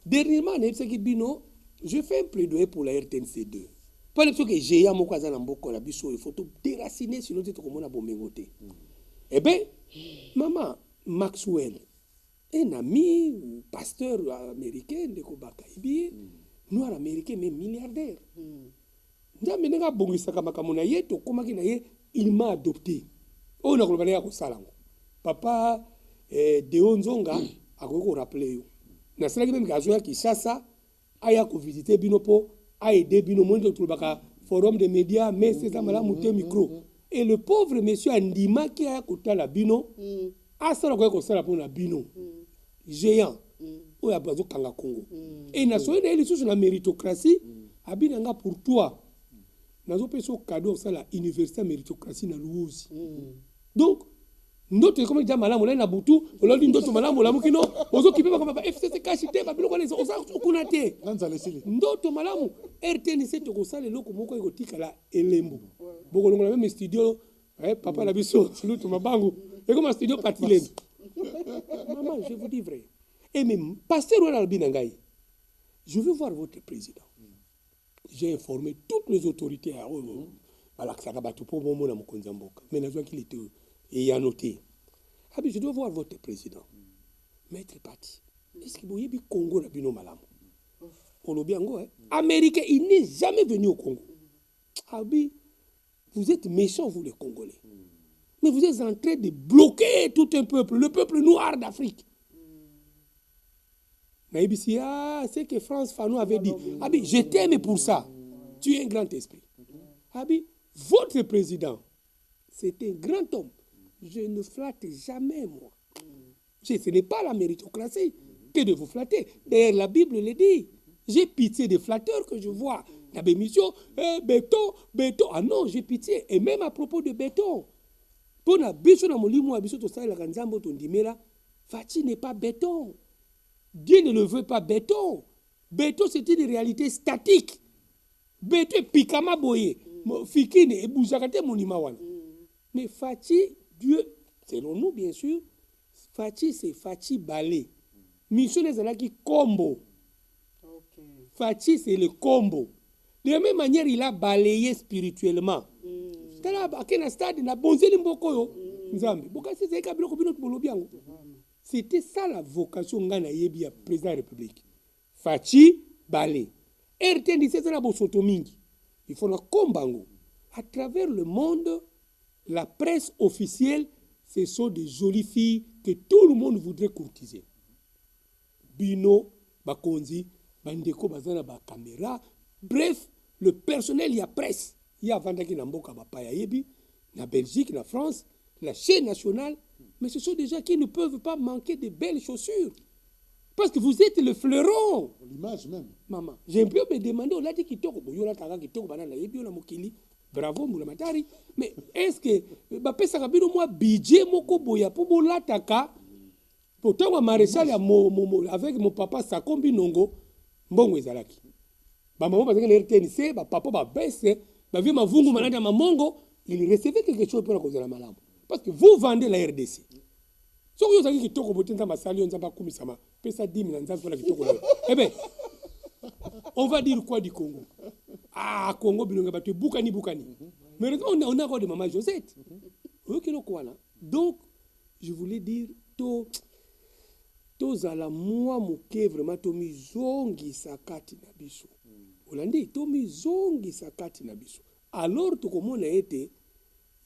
dernièrement na ebisaki bino je fais un plaidoyer pour la RTNC2 pas le truc que j'ai mon cousin en boko la biso il faut tout déraciner sinon tu te comme on a bomengoté eh ben maman Maxwell un ami pasteur américain de Kobaka ibi noir américain mais milliardaire ndambe nga bongisa kama kamona yeto komaki na ye il m'a adopté on a kolobana ya ko salango papa Deo Nzonga akoko rappeler yo na sala même gazo ya Kinshasa aya ko visiter bino po a aidé bino monde tout baka forum de médias mais c'est ça mala monter micro et le pauvre monsieur Andima qui a kotala bino a sala ko sala pour na bino géant o ya bazo kanga Congo et na so na ile sous na méritocratie abinanga pour toi nazo peso cadeau ça la université méritocratie na Louosi donc ndoto comme déjà malamu na butu olodi ndoto malamu la mukino ozo kipepa kama FCC kashite ba biloko les oza kunate ndoto malamu RTNC to kosala loko moko iko tikala elembo bokolongo na même studio papa la biso lutu mabangu et comme studio patilendo maman je vous dis vrai et même pasteur wala binangai je veux voir votre président j'ai informé toutes les autorités à balakisaka batu po bomo na mokonzi mboka mais nazwa qu'il était et il a noté. Je dois voir votre président. Maître Pati. Est-ce que vous avez Congo la bino malamu? Olobiango, Américain, il n'est jamais venu au Congo. Abi, vous êtes méchants, vous les Congolais. Mais vous êtes en train de bloquer tout un peuple, le peuple noir d'Afrique. Naïbisi, c'est que France Fanon avait dit. Abi, je t'aime pour ça. Tu es un grand esprit. Abi, votre président, c'est un grand homme. Je ne flatte jamais, moi. Ce n'est pas la méritocratie que de vous flatter. D'ailleurs, la Bible le dit. J'ai pitié des flatteurs que je vois dans mes missions. Béton. Ah non, j'ai pitié. Et même à propos de béton. Pour la biso na molimo abiso to sala kanzambo to ndimela Fachi n'est pas béton. Dieu ne le veut pas béton. Béton, c'est une réalité statique. Béton, pikama boye. Fikine, et bouzakate monimawan. Mais Fachi, Dieu, selon nous, bien sûr, Fachi, c'est Fachi balé. Mission les alaki combo. Fachi, c'est le combo. De la même manière, il a balayé spirituellement. C'était ça la vocation de la président de la République. Fachi balé. RTN, c'est la bosotomingi. Il faut la combango. À travers le monde, la presse officielle, ce sont des jolies filles que tout le monde voudrait courtiser. Bino, Bakonzi, Bandeko, Bazana, Bakamera. Bref, le personnel, il y a presse. Il y a Vandaki Namboka, Bapaya Yebi, la Belgique, la France, la chaîne nationale. Mais ce sont des gens qui ne peuvent pas manquer de belles chaussures. Parce que vous êtes le fleuron. L'image même. Maman, j'ai pu me demander, on a dit qu'il toko, yola taga qui toko banana yebi yola mokili. Bravo Moulamatari. Mais est-ce que Bapé Sakabino moi budget moko boya pour molataka pourtant moi maréchal avec mon papa Sakombi Nongo mbongo ezalaki. Ba maman parce que le RTNC ba papa ba baisse ba vie ma vungu mananda mamongo il recevait quelque chose pour la cause de la malam. Parce que vous vendez la RDC. Si vous avez dit que vous avez masali on zamba kumisama pesa 10 000 nzamba la kitoko. Eh ben on va dire quoi du Congo? Ah Congo bilonga batu bukani. Mais on a encore de maman Josette. OK le quoi là. Donc je voulais dire to zala moi moke vraiment to mizongi sakati na biso. Olandi to mizongi sakati na biso. Alors to komona été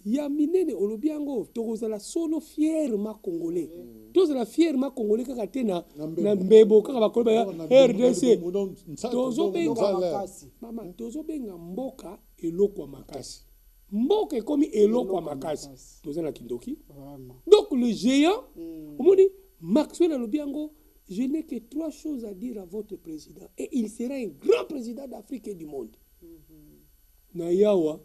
ya minene olobiango tokozala solo fièrement congolais. Tozala fièrement congolais kaka tena na mbebo kaka bakoloba ya RDC. Tozobenga mboka eloko makasi. Mboka ekomi eloko makasi. Tozala kindoki. Donc le géant, on dit Maxwell alobiango, je n'ai que 3 choses à dire à votre président et il sera un grand président d'Afrique et du monde. Na yawa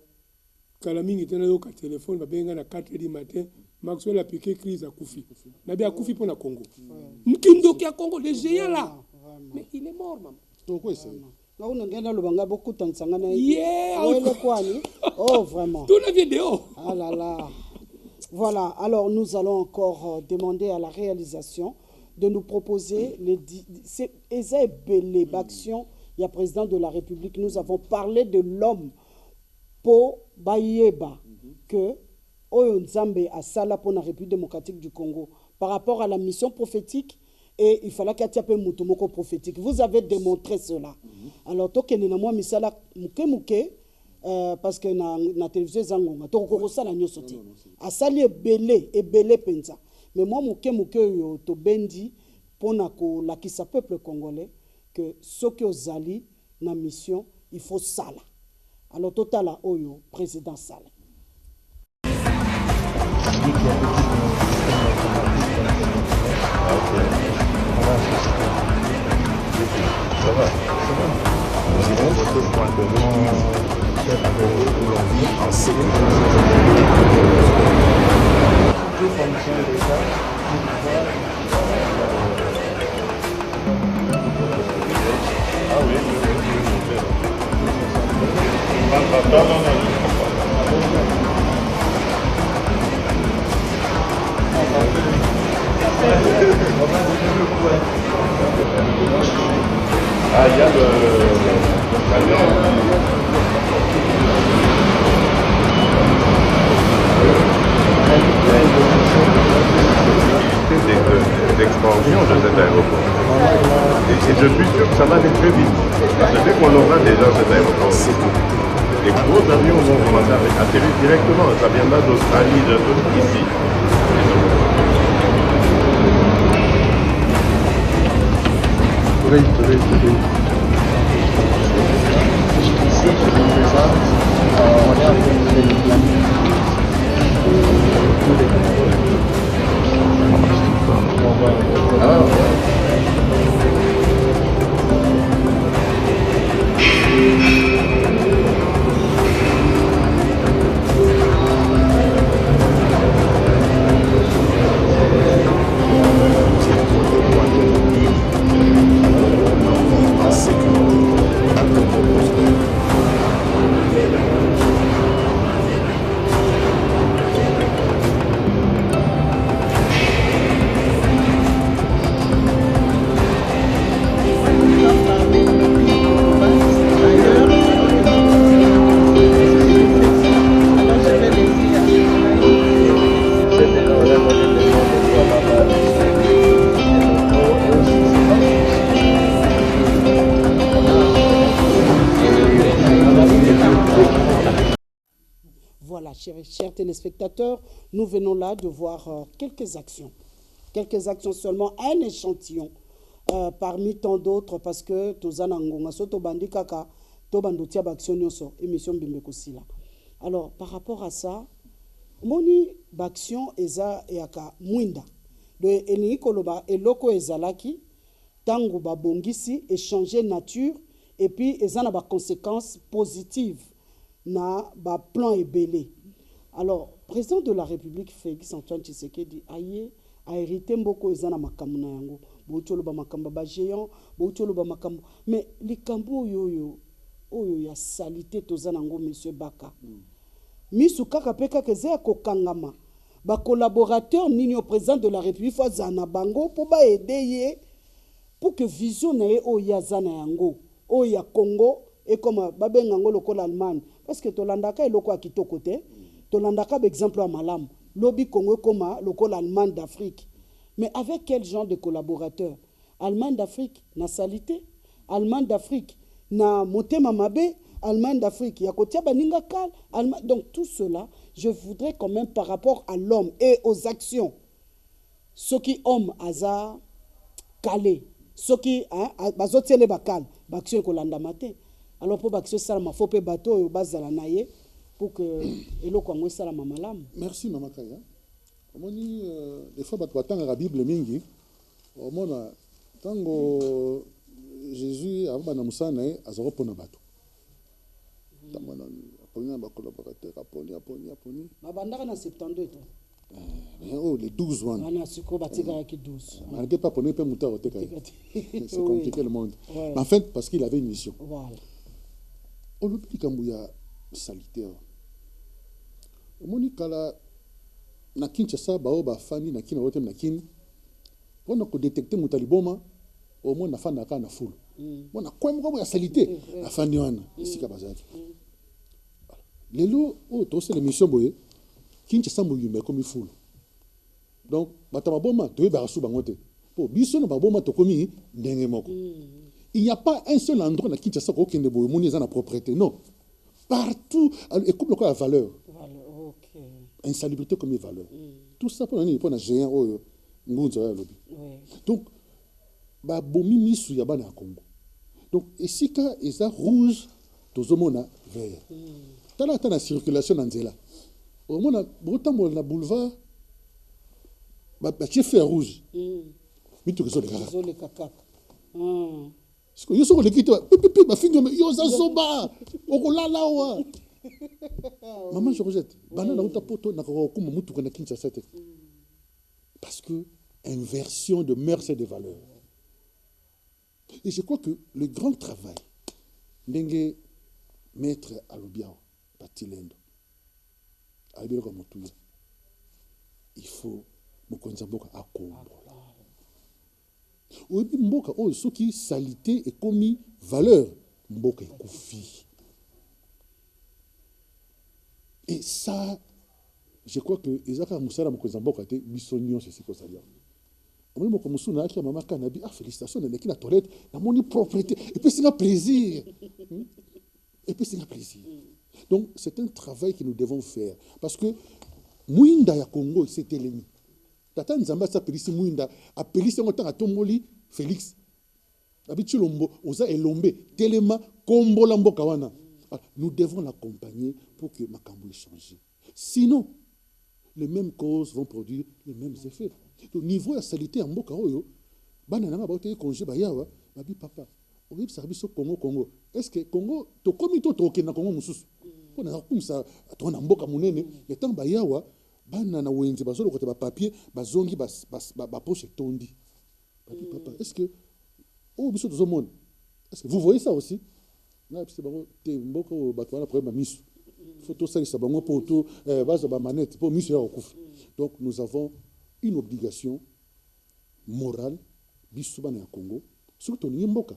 Kalamingi tena yo ka téléphone ba benga na 4h du matin Maxwell a piqué crise à Koufi. Na bien Koufi pour na Congo. Mkindoki à Congo le géant là. Mais il est mort maman. Donc quoi c'est? Là on ngena lo banga beaucoup tansanga na. Oh vraiment. Tout la vidéo. Ah là là. Voilà, alors nous allons encore demander à la réalisation de nous proposer les Belé Baction, il y a président de la République, nous avons parlé de l'homme Po Bayeba que Oyonzambe a sala pour la République démocratique du Congo par rapport à la mission prophétique et il fallait qu'il y ait un moutomoko prophétique. Vous avez démontré cela. Alors, toke nena moi misala muke parce que na télévision zangonga toko sala nyoso te. Asali ebele penza. Mais moi muke yo to bendi pona ko lakisa peuple congolais que ce que ozali na mission il faut sala. Alors total oyo président sala. Ça va. Sinon, votre point de vue aujourd'hui en sécurité. Ah oui, ah, il y a d'expansion de cet aéroport. Et je suis sûr que ça va aller très vite. Je sais qu'on aura déjà cet aéroport. Les gros avions vont commencer à atterrir directement. Ça viendra d'Australie, ici. chers téléspectateurs, nous venons là de voir quelques actions. Quelques actions seulement, un échantillon parmi tant d'autres, parce que Tozana Ngonga, Soto Bandi Kaka, Tobandotia Baction Nyoso, émission Bimbekosila. Alors, par rapport à ça, Moni Baction Eza Eaka Mwinda. De Eni Koloba Eloko Ezalaki, Tango Babongisi, échanger nature, et puis Eza na ba conséquences positives na ba plan ébélé. Alors, président de la République, Félix Antoine Tshisekedi, aye, a hérité beaucoup Eza na makambo na yango. Boutolo ba makambo ba géant, boutolo ba makambo. Mais les kambo yoyo, oyo ya salité tozanango monsieur Baka. Misu kaka peka keze ko kangama. Ba collaborateur nini au président de la République fa zana bango pour ba aider pour que vision na ye o ya zana yango, o ya Congo et comme babengango lokola Allemagne parce que tolandaka eloko a kitoko te, tolandaka exemple à malam. Lobby Congo comme lokola Allemagne d'Afrique. Mais avec quel genre de collaborateurs? Allemagne d'Afrique na salité, Allemagne d'Afrique na motema mabe, Allemagne d'Afrique ya kotia baninga kal, donc tout cela, je voudrais quand même par rapport à l'homme et aux actions, ce qui homme aza calé, ce qui bazotiele bakal, baction kolanda matin. Alors pour baction salama faut pe bateau au bazala naye pour que eloko ngwe salama malamu. Merci Mama Kaya. Omoni des fois batwatanga la Bible mingi. Omona tango Jésus avant na musana azoro pona bato. Tamana aponi ba collaborateur aponi. Mabandaka na 72 to. Oh les 12 wan. Ana siko batika ki 12. Malgré pas poni pe muta oteka. C'est compliqué le monde. Ouais. Mais en fait parce qu'il avait une mission. Voilà. On le dit comme il y a salitaire. Omoni kala na Kinshasa bao ba fani na kina wote na kin. On a détecté mutaliboma au moins na fana ka na full. On a quoi comme ya salité la fani wana ici ka bazali. Lelo o to c'est l'émission boye Kinshasa muyume comme full. Donc batama boma to ba rasu bangote. Po biso na baboma to komi ndenge moko. Il n'y a pas un seul endroit dans Kinshasa où il y a une propriété. Non. Partout, et coupe le quoi la valeur. Okay. Insalubrité comme une valeur. Tout ça pour un géant. Donc, bah bomi misu yaba na Congo. Donc, ici quand ils ont rouge, tous au monde vert. T'as la circulation dans zela. Au monde autant na boulevard, bah chef rouge. Mais tu reçois les caca. Parce que yo soko lekito pipi ba fingo yo za zoba okolala wa maman Georgette banana uta poto na ko kuma mutu kana Kinshasa te parce que inversion de mœurs et de valeurs. Et je crois que le grand travail ndenge maître Alobiao Batilendo Albert Motuya il faut mokonza boka akombo. Oyebi mboka oyo soki salité et commis valeur mboka ekufi. Et ça je crois que ezaka musala mokonza mboka te bisonyo c'est ce que ça dit. Omoni moko musuna aki mama kanabi félicitations na neki na toilette na moni propriété et puis c'est un plaisir. Donc c'est un travail que nous devons faire parce que Mwinda ya Congo c'était l'ennemi. Tata Nzamba sa pelisi Mwinda a pelisi ngota atomboli Félix abitu lombo oza elombe telema kombola mboka wana. Nous devons l'accompagner pour que makambo change. Sinon les mêmes causes vont produire les mêmes effets. Au niveau de la salité en mboka oyo bana na ba te congé ba yawa babi papa obi service au Congo est-ce que Congo to komi to na Congo mususu on a comme ça to na mboka munene le temps ba yawa bana na wenzi bazolo kote ba papier bazongi ba poche tondi. Papi papa est-ce que oh biso to monde est-ce que vous voyez ça aussi na c'est bango te mboko bato na problème misu photo ça ça bango poto baza ba manette pour misu ya okufa. Donc nous avons une obligation morale biso bana ya Congo surtout ni mboka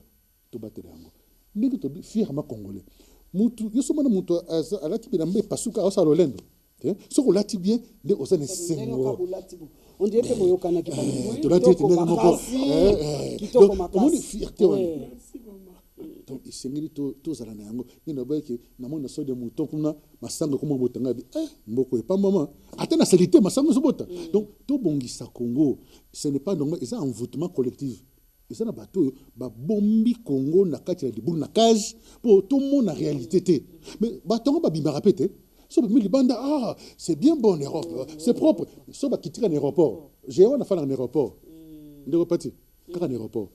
to batela yango ndenge to fièrement congolais mutu yeso mona mutu alati bilamba pasuka osa lolendo. Ce qu'on l'a dit bien, de osane sengo. On dirait que vous avez qui tu l'as dit, tu l'as dit, donc, on est fierté. Donc isengeli to zala na yango ni na ba ke na mona so de mouton kuna masanga kuma botanga bi mboko e pas maman atana salité masanga so bota. Donc to bongisa Congo ce n'est pas normal, c'est un envoûtement collectif. Et ça na bato ba bombi Congo na kati ya dibu na cage pour tout le monde na réalité té. Mais bato ba bimba répéter so mi libanda c'est bien bon en Europe, c'est propre. So ba kitira en aéroport. J'ai on a fait en aéroport. Ndeko pati kaka en aéroport.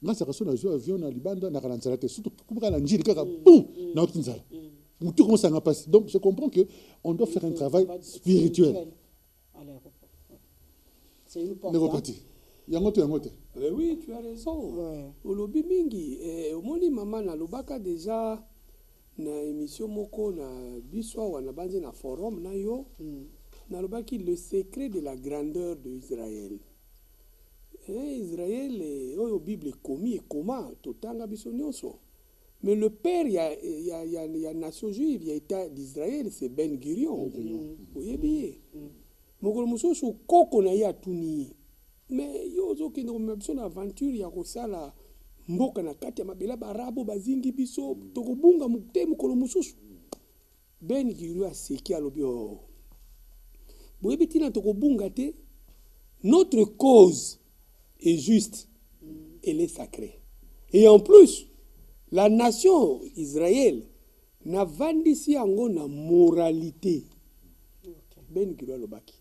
Nga sa kaso na jo avion na libanda na kalanzala te surtout kubra la njiri kaka boum na otinzala. Tout commence à passer. Donc je comprends que on doit faire un travail spirituel. À l'aéroport. C'est une porte. Ndeko pati. Yangote. Oui, tu as raison. Au lobby mingi, au moni maman na lobaka déjà na émission moko na biswa wana banzi na forum na yo na lobaki le secret de la grandeur de Israël. Israël au Bible commis et comment totanga biso nyonso. Mais le père il y a nation juive, il y a état d'Israël, c'est Ben Gurion. Oui bien. Mokolo mususu koko na ya tuni. Mais yozo ki no mebso na aventure ya kosala mboka na kati ya mabela barabo bazingi biso tokobunga mukte mukolo mususu Ben Gurion aseki alobi boyebi tina tokobunga te notre cause est juste, elle est sacrée. Et en plus la nation Israël na vandisi yango na moralité. Ben Gurion alobaki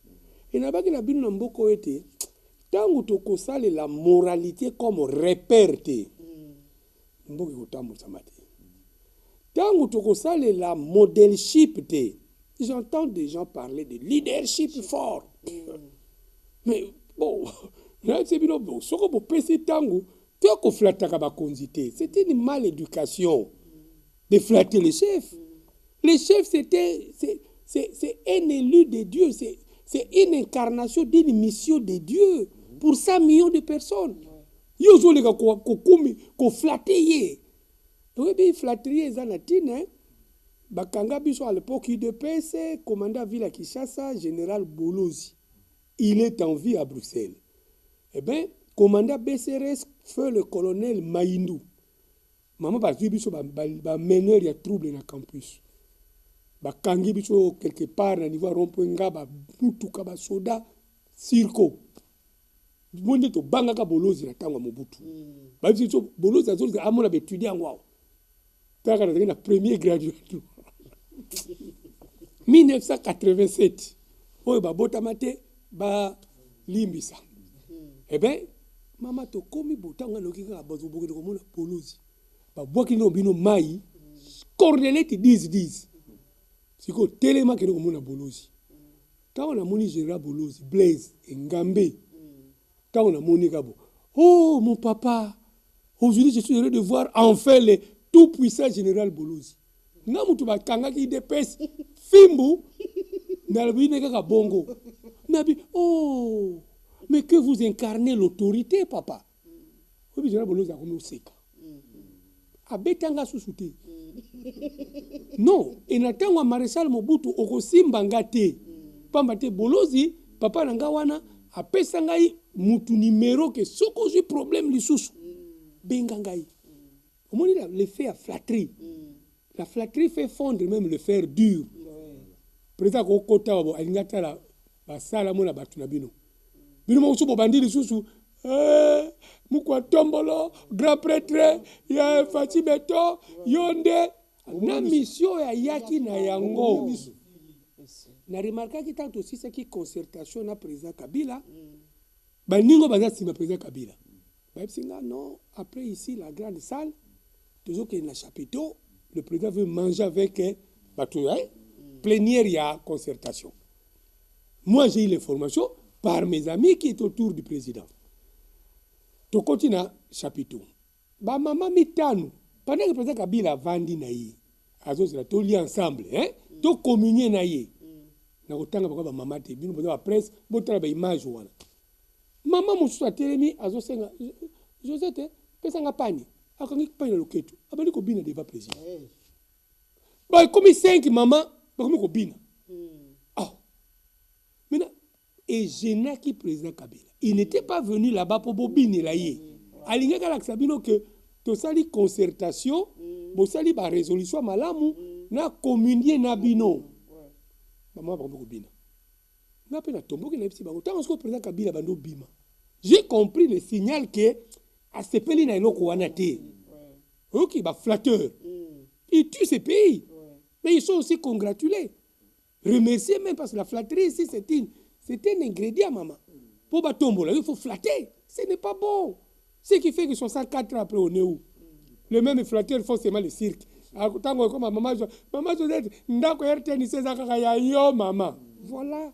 et na baki na bino na mboko ete tangu tokosale la moralité comme repère te mboki kotambusa mate tangu tokosale la modelship te. J'entends des gens parler de leadership fort mais bon c'est bino bon soko bo pesi tangu toko flataka bakonzi te. C'était une maléducation de flatter les chefs. Les chefs c'est un élu de Dieu, c'est une incarnation d'une mission de Dieu pour 100 millions de personnes. Yo zo le ko flatter ye. Oui bien flatterie zanatine bakanga biso à l'époque UDPS commandant ville Kinshasa général Bolozi. Il est en vie à Bruxelles. Eh bien commandant BCRS feu le colonel Maïndou. Maman ba biso ba meneur ya trouble na campus. Bakangi biso quelque part na niveau rond-point ba mutuka ba soda circo. Monde to bangaka Bolozi na tangwa Mobutu. Ba biso Bolozi azo amona ba étudiant ngwa. Taka na premier graduate. 1987. Oyo ba botamate ba limbisa. Eh bien mama to komi botanga noki ka bazo bokelo komona Bolozi. Ba boki no bino mai correlate 10. Siko telema ke no komona Bolozi. Quand on a moni général Bolozi, Blaise Ngambe. Quand on a moni kabo. Oh mon papa, aujourd'hui je suis heureux de voir enfin le tout puissant général Bolozi. Na mutu ba kanga ki dépêche fimbu na bine ka bongo. Nabi oh mais que vous incarnez l'autorité papa. Oui général Bolozi a komi oseka. Abetanga susute. Non, et natangwa maréchal Mobutu okosimba ngate. Pamba te Bolozi papa nanga wana apesa ngai mutu numéro que soko j'ai problème lisusu. Benga ngai. Omoni l'effet à flatterie. La flatterie fait fondre même le fer dur. Président ko kota bo alingata la basala mona batu na bino. Bino mo subo bandili susu mukwa tombolo grand prêtre ya Fati Beto yonde na mission ya yaki na yango. Na remarqué que tant aussi c'est qui concertation na président Kabila. Baningo baza sima président Kabila. Ba singa non, après ici la grande salle toujours qu'il y a un chapiteau, le président veut manger avec plénière, il y a concertation. Moi, j'ai eu l'information par mes amis qui étaient autour du président. Tu continues à chapiteau. Ba maman mitanu, pendant que le président Kabila vandi naïe, azos la toli ensemble, to communier naïe. Na otanga ba maman te bino ba presse, botala ba image wana. Maman musu atelemi azosenga Josette, pesa nga pani. Akangi pani loketo. Abali ko bina deva président. Ba komi 5 maman, ba komi ko bina. Ah. Maintenant, et Genaki président Kabila. Il n'était pas venu là-bas pour bobiner là yé. Alinga kala sabino que tosali concertation bosali ba résolution malamu na communier na bino maman ba bina na pe na tomboki na bisi bango tant que président Kabila bando bima j'ai compris le signal que a sepeli na eloko wana te ok ba flatteur ils tuent ces pays mais ils sont aussi congratulés remercier même parce que la flatterie ici c'est un ingrédient maman pour ba tombola il faut flatter ce n'est pas bon. Ce qui fait que 64 ans après, on est où? Le même flatteur, forcément, le cirque. Tant que maman, Josette, ndako RTN, c'est ça, yo, maman. Voilà.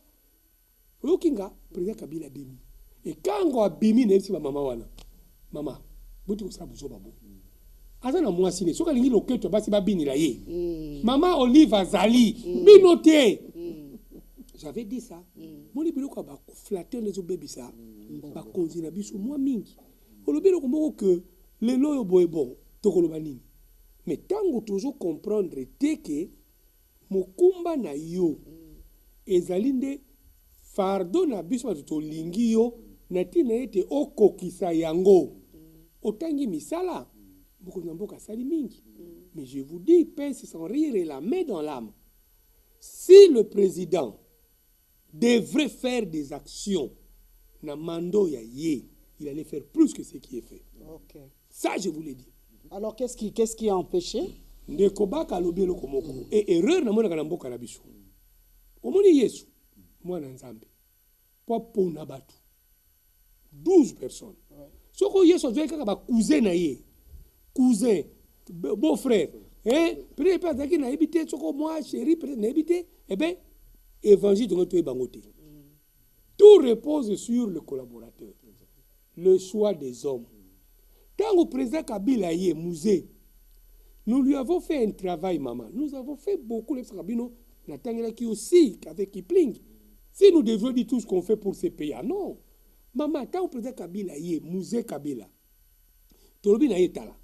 Okinga, président Kabila bimi. Et quand on a bimi, n'est-ce pas maman wana? Maman, vous avez besoin de vous. Azana moi sine, soka lingi loketo basi ba bini la ye. Maman Olive Azali, binoté. J'avais dit ça. Mon libélo quoi ba flatteur les bébés ça. Ba konzina biso moi mingi. Olobelo komoko que les loyo boy bon tokoloba nini. Mais tango toujours comprendre que mokumba na yo ezalinde fardo na biso to lingi yo na tina ete okokisa yango. Otangi misala beaucoup mboka sali mingi. Mais je vous dis pince sans rire et la main dans l'âme. Si le président devrait faire des actions na mando ya ye, il allait faire plus que ce qui est fait. Okay. Ça, je vous l'ai dit. Alors, qu'est-ce qui a empêché? Ndekobaka lobelo komoko. Et erreur na mona mboka na biso. Omoni Yesu, mwana nzambe. Popo na batu. 12 personnes. Soko Yesu azwe kaka ba cousin na ye. Cousin, beau-frère. Peut-être pas zaki na habité soko moi chéri peut-être na habité. Eh ben, évangile donc to bangote. Tout repose sur le collaborateur. Le choix des hommes. Quand le président Kabila y est musée, nous lui avons fait un travail, maman. Nous avons fait beaucoup de Kabino, Natangela qui aussi, avec Kipling. Si nous devions dire tout ce qu'on fait pour ces pays, non. Maman, quand le président Kabila y est musée Kabila, Tolobi na yetala.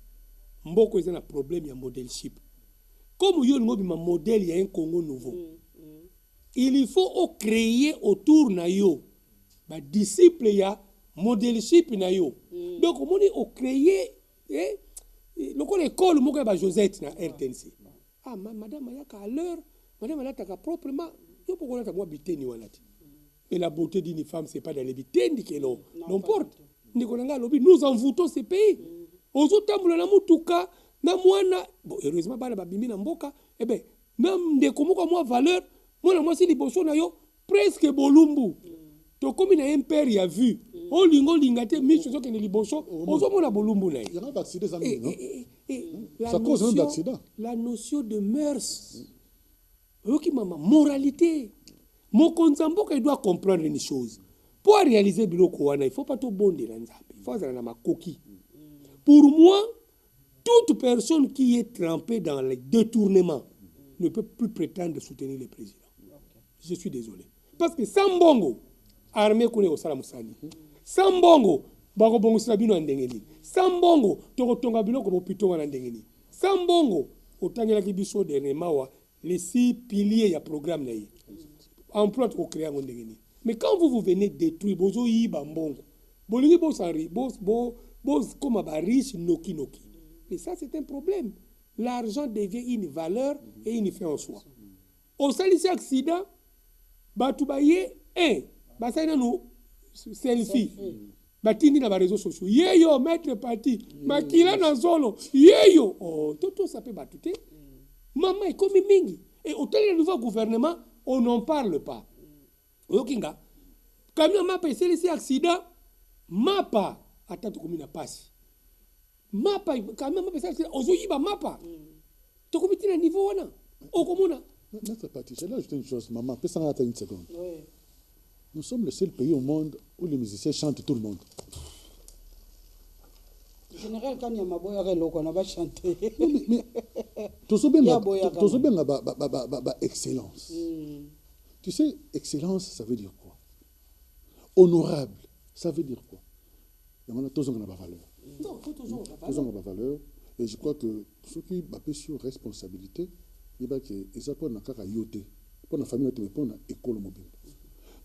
Mboko est un problème, il y a un modelship. Comme il y a un modèle, il y a un Congo nouveau. Il faut créer autour na yo, ba disciple ya modelship na yo. Donc on a créé l'école moko ba Josette na RTNC. Ah madame ayaka à l'heure, madame ayaka proprement, yo poko na moi biteni wanati. Mais la beauté d'une femme c'est pas dans les biteni que l'on porte. Ndikolanga lobi nous envoûtons ces pays. Ozo tambula na mutuka na mwana, bon heureusement bana ba bimi na mboka, eh ben nam ndeko moko moi valeur, moi si liboso na yo presque bolumbu. To comme na impère ya vu. O lingo lingate miso zo kene liboso, ozo mona bolumbu na. Il y a un accident ça non? Ça cause un accident. La notion de mœurs. Ok maman, moralité. Mon konzamboka il doit comprendre une chose. Pour réaliser biloko wana, il faut pas tout bonder na nzambe. Il faut avoir ma coquille. Pour moi, toute personne qui est trempée dans les détournements ne peut plus prétendre soutenir le président. Je suis désolé. Parce que sans bongo, armée kone osala musani. Sans bongo, bako bongo sabino ndengeni. Sans bongo, toko tonga biloko bo pitonga na ndengeni. Sans bongo, otangela ki biso dernièrement les 6 piliers ya programme na yi. Emploi to créer ndengeni. Mais quand vous venez détruire bozo yi bambongo, bolingi bo sanri, bo comme ba riche noki. Mais ça c'est un problème. L'argent devient une valeur et une fin en soi. Au salisi accident, batu baye basana nous selfie. Batini na ba réseaux sociaux. Yeyo maître parti, makila na zolo. Yeyo, oh toto ça peut batute. Maman est comme mingi. Et au tel nouveau gouvernement, on n'en parle pas. Okinga. Quand m'a passé ici accident, mapa atatu komina passe. Mapa quand même m'a passé accident, ozoyiba mapa. To komiti na niveau wana. Okomona. Notre parti, je vais ajouter une chose, maman, peut s'en attendre une seconde. Oui. Nous sommes le seul pays au monde où les musiciens chantent tout le monde. En général, quand il y a Maboya Relo, on va chanter. Mais tout ça bien, excellence. Tu sais, excellence, ça veut dire quoi? Honorable, ça veut dire quoi? Il y a tous n'a pas valeur. Non, tous n'a pas valeur. Et je crois que ceux qui ont sur responsabilité, il y a des pour la yoté, pour la famille, pour l'école mobile.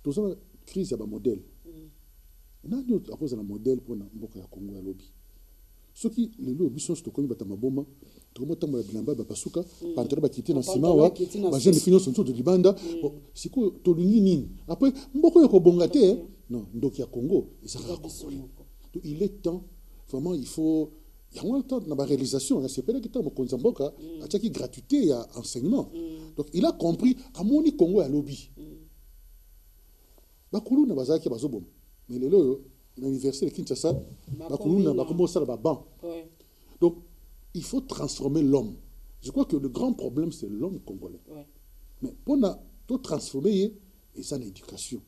Tout ça, crise, il y a un modèle. Il y a un modèle pour le Congo à lobby. Ce qui, les lots, ils sont stockés, ils battent ma bombe. Tout le monde a bilamba, basuka, pantalon va quitter dans Sima, va jeune finance en dessous de Libanda. C'est quoi, Tolingini. Après, beaucoup de Bongate, non, donc il y a Congo, et ça va. Donc il est temps, vraiment, il faut. Il y a un temps dans la réalisation, c'est pas que temps Konzamboka, à chaque gratuité, il y a enseignement. Donc il a compris, à mon Congo à lobby. Bakulu na bazaki bazobom. Mais les lots, l'université de Kinshasa, Bakulu na bakombo ça la ban. Donc il faut transformer l'homme. Je crois que le grand problème c'est l'homme congolais. Mais pour tout transformer, et ça l'éducation.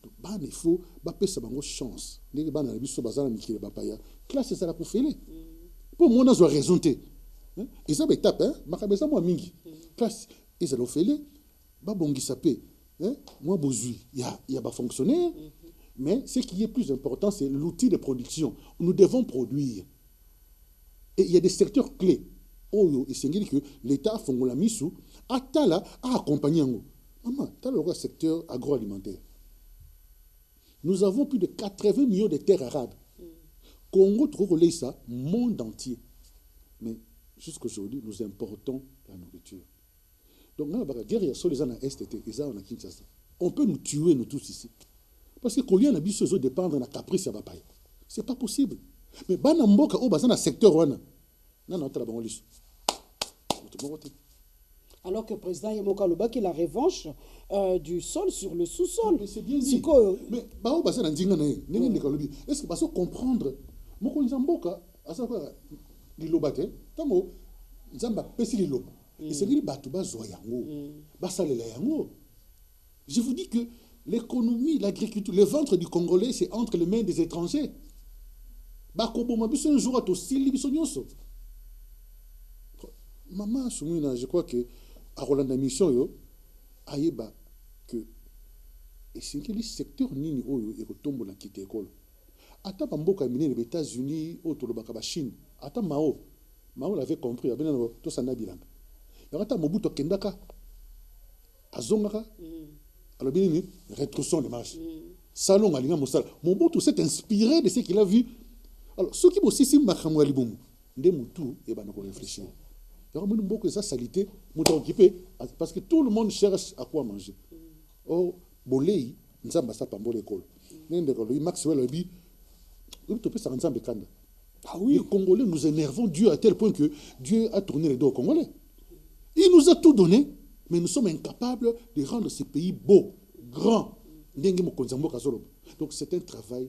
Donc il faut baper sa bango chance. Les ban na biso bazana mikile bapaya. Classe ça la pour faire. Pour moi on a raison té. Et ça étape hein, makabeza moi mingi. Classe ils allont faire ba bongi sapé. Moi bozui, il y a pas fonctionnaire. Mais ce qui est plus important c'est l'outil de production. Nous devons produire. Et il y a des secteurs clés. Oh, et c'est que l'État a fait la mise à Tala a accompagné. Maman, tu as le secteur agroalimentaire. Nous avons plus de 80 millions de terres arables. Congo trouve ça, monde entier. Mais jusqu'à aujourd'hui, nous importons la nourriture. Donc, la guerre, il y a sur les ans à Est, on peut nous tuer, nous tous ici. Parce que quand on a besoin de dépendre de la caprice, ça ne va pas. Ce n'est pas possible. Mais Banamboka, au bazar, dans le secteur, alors que le président Yemoka Loba qui la revanche du sol sur le sous-sol. Mais c'est bien dit. Mais au bazar, est-ce que parce que comprendre, Moko Nzamboka, à savoir, l'ilobate, tango, Nzamba pesi liloba. Et c'est lui Batouba Zoyango, Basalela Yango. Je vous dis que l'économie, l'agriculture, le ventre du Congolais, c'est entre les mains des étrangers. Un jour à maman, je crois que à Rolanda Mission, aïeba que et c'est que le secteur nini oyo et retombe la quitte école. Ata bamboka mine les États-Unis, autour de la Chine, ata Mao l'avait compris, abena to sana bilanga. Yata Mobutu Kendaka azongaka alors bien ni rétrocession de marche. Salon alinga mosala. Mobutu s'est inspiré de ce qu'il a vu. Alors, ceux qui aussi si makamwa liboum, ndé mutu et ben on réfléchir. Il y a beaucoup de ça salité, mutu occupé parce que tout le monde cherche à quoi manger. Oh, bolei, nzamba sa pambo l'école. Nende ko lui Maxwell abi, il topé ça nzamba kanda. Ah oui, les Congolais nous énervons Dieu à tel point que Dieu a tourné les dos aux Congolais. Il nous a tout donné, mais nous sommes incapables de rendre ce pays beau, grand. Donc c'est un travail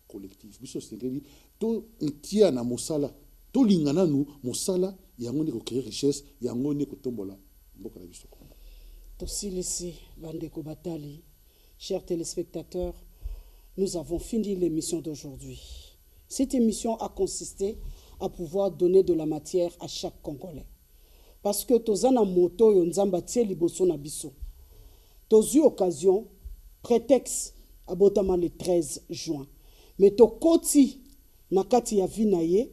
collectif. Biso sengeli to ntia na mosala to lingana nu mosala yango ne ko créer richesse yango ne ko tombola mboka na biso. Tosilisi bandeko batali, chers téléspectateurs, nous avons fini l'émission d'aujourd'hui. Cette émission a consisté à pouvoir donner de la matière à chaque Congolais. Parce que tozana moto yo nzamba tie liboso na biso. Tozu occasion prétexte abotama le 13 juin. Mais tokoti nakati ya vinaye,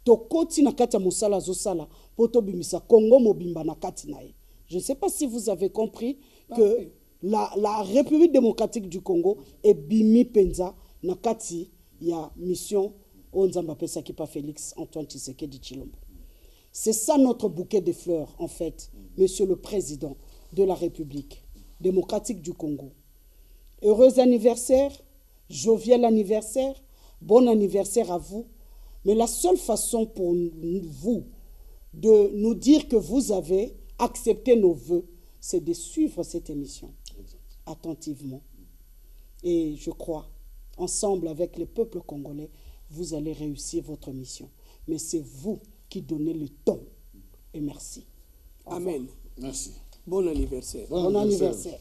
tokoti nakati ya musala zosala, poto bimisa Congo mobimba nakati naye. Je ne sais pas si vous avez compris que la République démocratique du Congo est bimi penza nakati ya mission Onzamba pesa kipa Félix Antoine Tshisekedi Tshilombo. C'est ça notre bouquet de fleurs en fait, Monsieur le Président de la République démocratique du Congo. Heureux anniversaire. Jovial anniversaire, bon anniversaire à vous. Mais la seule façon pour vous de nous dire que vous avez accepté nos vœux, c'est de suivre cette émission attentivement. Et je crois, ensemble avec le peuple congolais, vous allez réussir votre mission. Mais c'est vous qui donnez le ton. Et merci. Amen. Merci. Bon anniversaire. Bon anniversaire.